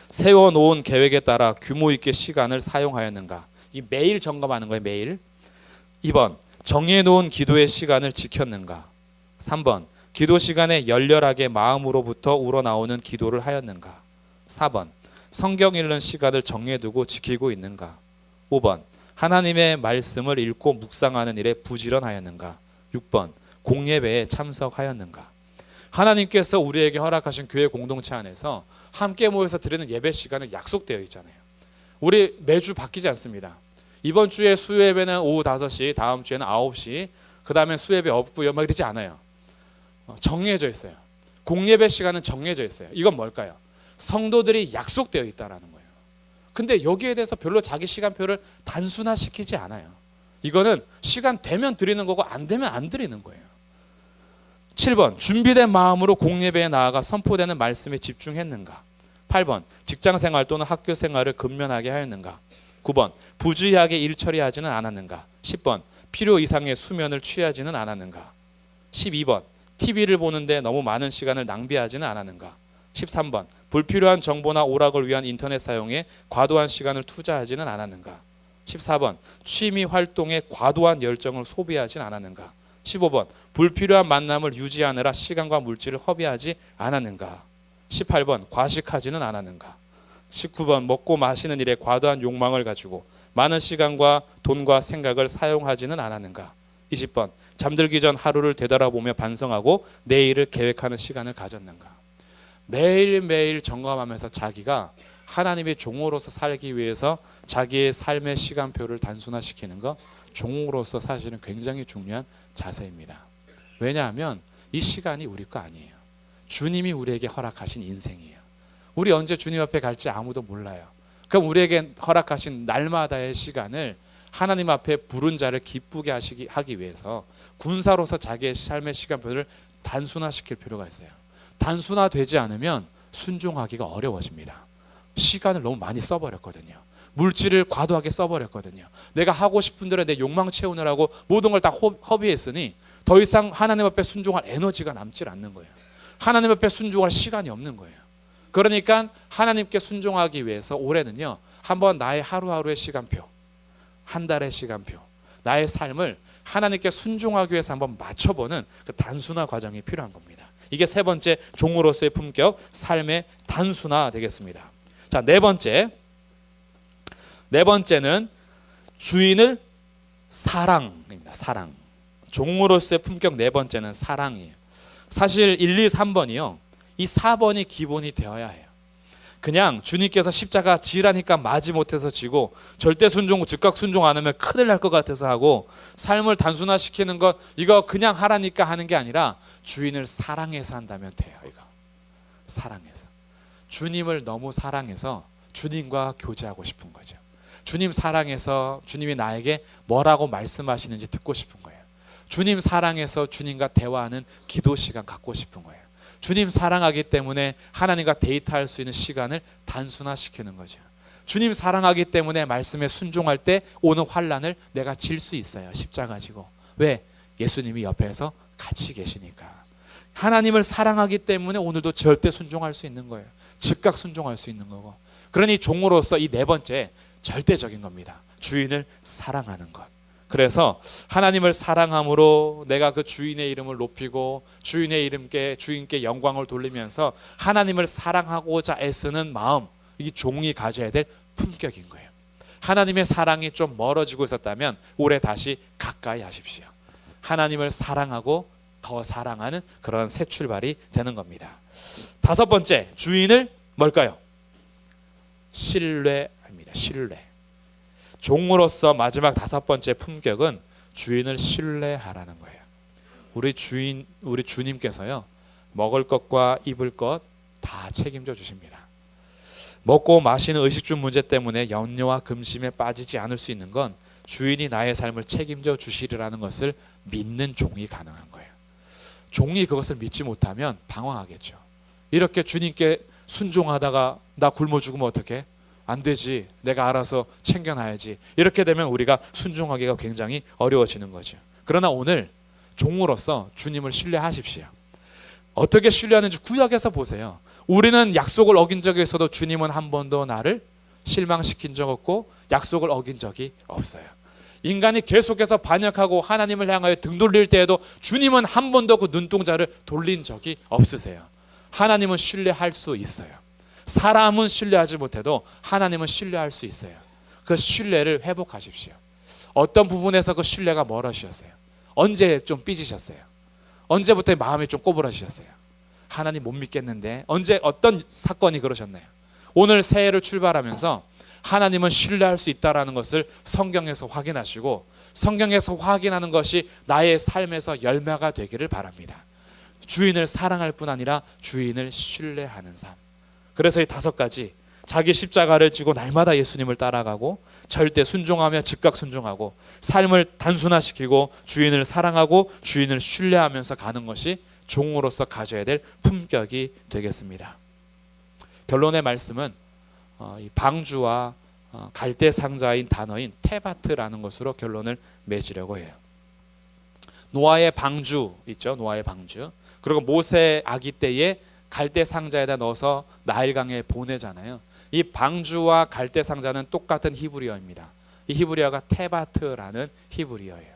세워놓은 계획에 따라 규모 있게 시간을 사용하였는가. 이 매일 점검하는 거예요. 매일. 2번, 정해놓은 기도의 시간을 지켰는가. 3번, 기도 시간에 열렬하게 마음으로부터 우러나오는 기도를 하였는가. 4번, 성경 읽는 시간을 정해두고 지키고 있는가? 5번 하나님의 말씀을 읽고 묵상하는 일에 부지런하였는가? 6번 공예배에 참석하였는가? 하나님께서 우리에게 허락하신 교회 공동체 안에서 함께 모여서 드리는 예배 시간은 약속되어 있잖아요. 우리 매주 바뀌지 않습니다. 이번 주에 수요예배는 오후 5시, 다음 주에는 9시, 그 다음에 수요예배 없고요. 막 이러지 않아요. 정해져 있어요. 공예배 시간은 정해져 있어요. 이건 뭘까요? 성도들이 약속되어 있다는 거예요. 근데 여기에 대해서 별로 자기 시간표를 단순화시키지 않아요. 이거는 시간 되면 드리는 거고 안 되면 안 드리는 거예요. 7번 준비된 마음으로 공예배에 나아가 선포되는 말씀에 집중했는가? 8번 직장생활 또는 학교생활을 근면하게 하였는가? 9번 부주의하게 일 처리하지는 않았는가? 10번 필요 이상의 수면을 취하지는 않았는가? 12번 TV를 보는데 너무 많은 시간을 낭비하지는 않았는가? 13번 불필요한 정보나 오락을 위한 인터넷 사용에 과도한 시간을 투자하지는 않았는가? 14번 취미 활동에 과도한 열정을 소비하지는 않았는가? 15번 불필요한 만남을 유지하느라 시간과 물질을 허비하지 않았는가? 18번 과식하지는 않았는가? 19번 먹고 마시는 일에 과도한 욕망을 가지고 많은 시간과 돈과 생각을 사용하지는 않았는가? 20번 잠들기 전 하루를 되돌아보며 반성하고 내일을 계획하는 시간을 가졌는가? 매일매일 점검하면서 자기가 하나님의 종으로서 살기 위해서 자기의 삶의 시간표를 단순화시키는 것, 종으로서 사실은 굉장히 중요한 자세입니다. 왜냐하면 이 시간이 우리 거 아니에요. 주님이 우리에게 허락하신 인생이에요. 우리 언제 주님 앞에 갈지 아무도 몰라요. 그럼 우리에게 허락하신 날마다의 시간을 하나님 앞에 부른 자를 기쁘게 하기 위해서 군사로서 자기의 삶의 시간표를 단순화시킬 필요가 있어요. 단순화되지 않으면 순종하기가 어려워집니다. 시간을 너무 많이 써버렸거든요. 물질을 과도하게 써버렸거든요. 내가 하고 싶은 대로 내 욕망 채우느라고 모든 걸 다 허비했으니 더 이상 하나님 앞에 순종할 에너지가 남질 않는 거예요. 하나님 앞에 순종할 시간이 없는 거예요. 그러니까 하나님께 순종하기 위해서 올해는요, 한번 나의 하루하루의 시간표, 한 달의 시간표, 나의 삶을 하나님께 순종하기 위해서 한번 맞춰보는 그 단순화 과정이 필요한 겁니다. 이게 세 번째 종으로서의 품격, 삶의 단순화 되겠습니다. 자, 네 번째는 주인을 사랑입니다. 사랑. 종으로서의 품격 네 번째는 사랑이에요. 사실 1, 2, 3번이요. 이 4번이 기본이 되어야 해요. 그냥 주님께서 십자가 지라니까 마지 못해서 지고 절대 순종, 즉각 순종 안 하면 큰일 날 것 같아서 하고 삶을 단순화시키는 것, 이거 그냥 하라니까 하는 게 아니라 주인을 사랑해서 한다면 돼요. 이거 사랑해서, 주님을 너무 사랑해서 주님과 교제하고 싶은 거죠. 주님 사랑해서 주님이 나에게 뭐라고 말씀하시는지 듣고 싶은 거예요. 주님 사랑해서 주님과 대화하는 기도 시간 갖고 싶은 거예요. 주님 사랑하기 때문에 하나님과 데이트할 수 있는 시간을 단순화시키는 거죠. 주님 사랑하기 때문에 말씀에 순종할 때 오는 환난을 내가 질 수 있어요. 십자가 지고. 왜? 예수님이 옆에서 같이 계시니까. 하나님을 사랑하기 때문에 오늘도 절대 순종할 수 있는 거예요. 즉각 순종할 수 있는 거고. 그러니 종으로서 이 네 번째 절대적인 겁니다. 주인을 사랑하는 것. 그래서 하나님을 사랑함으로 내가 그 주인의 이름을 높이고 주인께 영광을 돌리면서 하나님을 사랑하고자 애쓰는 마음, 이 종이 가져야 될 품격인 거예요. 하나님의 사랑이 좀 멀어지고 있었다면 올해 다시 가까이 하십시오. 하나님을 사랑하고 더 사랑하는 그런 새 출발이 되는 겁니다. 다섯 번째, 주인을 뭘까요? 신뢰합니다. 신뢰. 종으로서 마지막 다섯 번째 품격은 주인을 신뢰하라는 거예요. 우리 주님께서요, 먹을 것과 입을 것 다 책임져 주십니다. 먹고 마시는 의식주 문제 때문에 염려와 근심에 빠지지 않을 수 있는 건 주인이 나의 삶을 책임져 주시리라는 것을 믿는 종이 가능한 거예요. 종이 그것을 믿지 못하면 방황하겠죠. 이렇게 주님께 순종하다가 나 굶어 죽으면 어떡해? 안 되지. 내가 알아서 챙겨놔야지. 이렇게 되면 우리가 순종하기가 굉장히 어려워지는 거죠. 그러나 오늘 종으로서 주님을 신뢰하십시오. 어떻게 신뢰하는지 구약에서 보세요. 우리는 약속을 어긴 적이 있어도 주님은 한 번도 나를 실망시킨 적 없고 약속을 어긴 적이 없어요. 인간이 계속해서 반역하고 하나님을 향하여 등 돌릴 때에도 주님은 한 번도 그 눈동자를 돌린 적이 없으세요. 하나님은 신뢰할 수 있어요. 사람은 신뢰하지 못해도 하나님은 신뢰할 수 있어요. 그 신뢰를 회복하십시오. 어떤 부분에서 그 신뢰가 멀어지셨어요? 언제 좀 삐지셨어요? 언제부터 마음이 좀 꼬부라지셨어요? 하나님 못 믿겠는데 언제 어떤 사건이 그러셨나요? 오늘 새해를 출발하면서 하나님은 신뢰할 수 있다는 것을 성경에서 확인하시고 성경에서 확인하는 것이 나의 삶에서 열매가 되기를 바랍니다. 주인을 사랑할 뿐 아니라 주인을 신뢰하는 삶. 그래서 이 5가지, 자기 십자가를 지고 날마다 예수님을 따라가고 절대 순종하며 즉각 순종하고 삶을 단순화시키고 주인을 사랑하고 주인을 신뢰하면서 가는 것이 종으로서 가져야 될 품격이 되겠습니다. 결론의 말씀은 이 방주와 갈대 상자인 단어인 테바트라는 것으로 결론을 맺으려고 해요. 노아의 방주 있죠. 노아의 방주. 그리고 모세 아기 때에 갈대 상자에다 넣어서 나일강에 보내잖아요. 이 방주와 갈대 상자는 똑같은 히브리어입니다. 이 히브리어가 테바트라는 히브리어예요.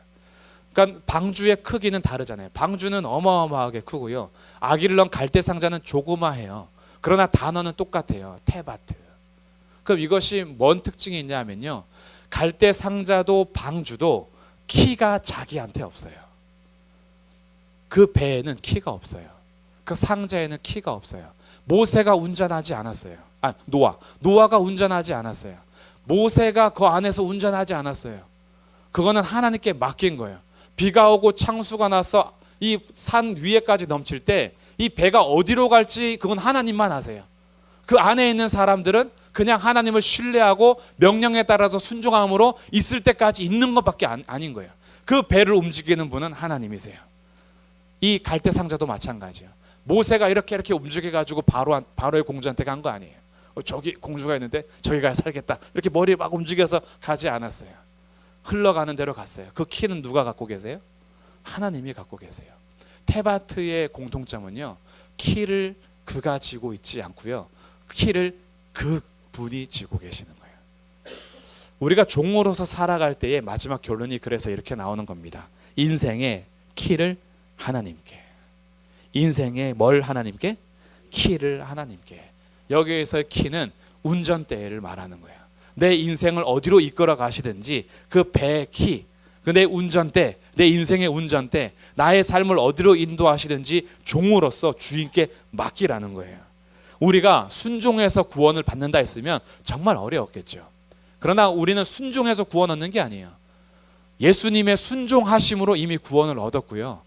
그러니까 방주의 크기는 다르잖아요. 방주는 어마어마하게 크고요. 아기를 넣은 갈대 상자는 조그마해요. 그러나 단어는 똑같아요. 테바트. 그럼 이것이 뭔 특징이 있냐면요. 갈대 상자도 방주도 키가 자기한테 없어요. 그 배에는 키가 없어요. 그 상자에는 키가 없어요. 모세가 운전하지 않았어요. 노아가 운전하지 않았어요. 모세가 그 안에서 운전하지 않았어요. 그거는 하나님께 맡긴 거예요. 비가 오고 창수가 나서 이 산 위에까지 넘칠 때 이 배가 어디로 갈지 그건 하나님만 아세요. 그 안에 있는 사람들은 그냥 하나님을 신뢰하고 명령에 따라서 순종함으로 있을 때까지 있는 것밖에 아닌 거예요. 그 배를 움직이는 분은 하나님이세요. 이 갈대 상자도 마찬가지예요. 모세가 이렇게 움직여가지고 바로의 공주한테 간 거 아니에요. 저기 공주가 있는데 저기 가야 살겠다. 이렇게 머리 막 움직여서 가지 않았어요. 흘러가는 대로 갔어요. 그 키는 누가 갖고 계세요? 하나님이 갖고 계세요. 테바트의 공통점은요. 키를 그가 지고 있지 않고요. 키를 그 분이 지고 계시는 거예요. 우리가 종으로서 살아갈 때의 마지막 결론이 그래서 이렇게 나오는 겁니다. 인생의 키를 하나님께. 인생의 뭘 하나님께? 키를 하나님께. 여기에서의 키는 운전대를 말하는 거예요. 내 인생을 어디로 이끌어 가시든지 그 배의 키, 내 운전대, 내 인생의 운전대, 나의 삶을 어디로 인도하시든지 종으로서 주인께 맡기라는 거예요. 우리가 순종해서 구원을 받는다 했으면 정말 어려웠겠죠. 그러나 우리는 순종해서 구원 얻는 게 아니에요. 예수님의 순종하심으로 이미 구원을 얻었고요.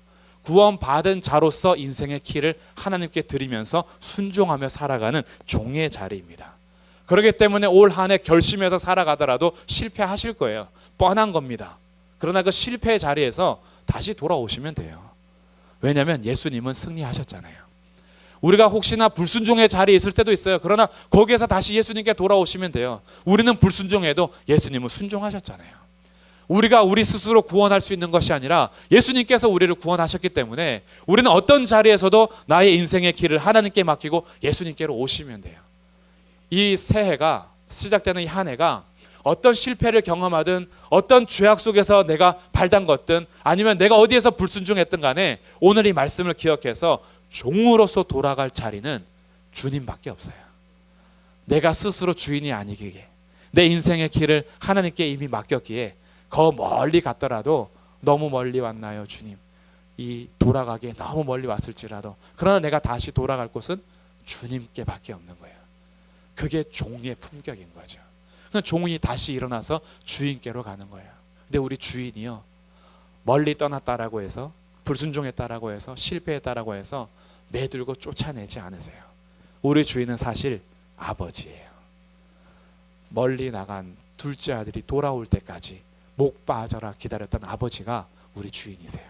구원받은 자로서 인생의 키를 하나님께 드리면서 순종하며 살아가는 종의 자리입니다. 그렇기 때문에 올 한 해 결심해서 살아가더라도 실패하실 거예요. 뻔한 겁니다. 그러나 그 실패의 자리에서 다시 돌아오시면 돼요. 왜냐하면 예수님은 승리하셨잖아요. 우리가 혹시나 불순종의 자리에 있을 때도 있어요. 그러나 거기에서 다시 예수님께 돌아오시면 돼요. 우리는 불순종해도 예수님은 순종하셨잖아요. 우리가 우리 스스로 구원할 수 있는 것이 아니라 예수님께서 우리를 구원하셨기 때문에 우리는 어떤 자리에서도 나의 인생의 길을 하나님께 맡기고 예수님께로 오시면 돼요. 이 새해가 시작되는 이 한 해가 어떤 실패를 경험하든 어떤 죄악 속에서 내가 발담궜든 아니면 내가 어디에서 불순종했든 간에 오늘 이 말씀을 기억해서 종으로서 돌아갈 자리는 주님밖에 없어요. 내가 스스로 주인이 아니기에 내 인생의 길을 하나님께 이미 맡겼기에 거 멀리 갔더라도 너무 멀리 왔나요 주님? 이 돌아가기에 너무 멀리 왔을지라도 그러나 내가 다시 돌아갈 곳은 주님께 밖에 없는 거예요. 그게 종의 품격인 거죠. 종이 다시 일어나서 주인께로 가는 거예요. 근데 우리 주인이요 멀리 떠났다라고 해서 불순종했다라고 해서 실패했다라고 해서 매들고 쫓아내지 않으세요. 우리 주인은 사실 아버지예요. 멀리 나간 둘째 아들이 돌아올 때까지 목 빠져라 기다렸던 아버지가 우리 주인이세요.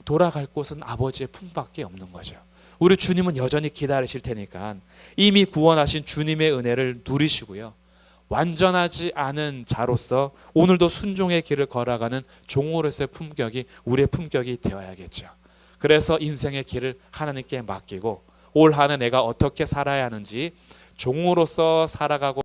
돌아갈 곳은 아버지의 품밖에 없는 거죠. 우리 주님은 여전히 기다리실 테니까 이미 구원하신 주님의 은혜를 누리시고요. 완전하지 않은 자로서 오늘도 순종의 길을 걸어가는 종으로서의 품격이 우리의 품격이 되어야겠죠. 그래서 인생의 길을 하나님께 맡기고 올 한 해 내가 어떻게 살아야 하는지 종으로서 살아가고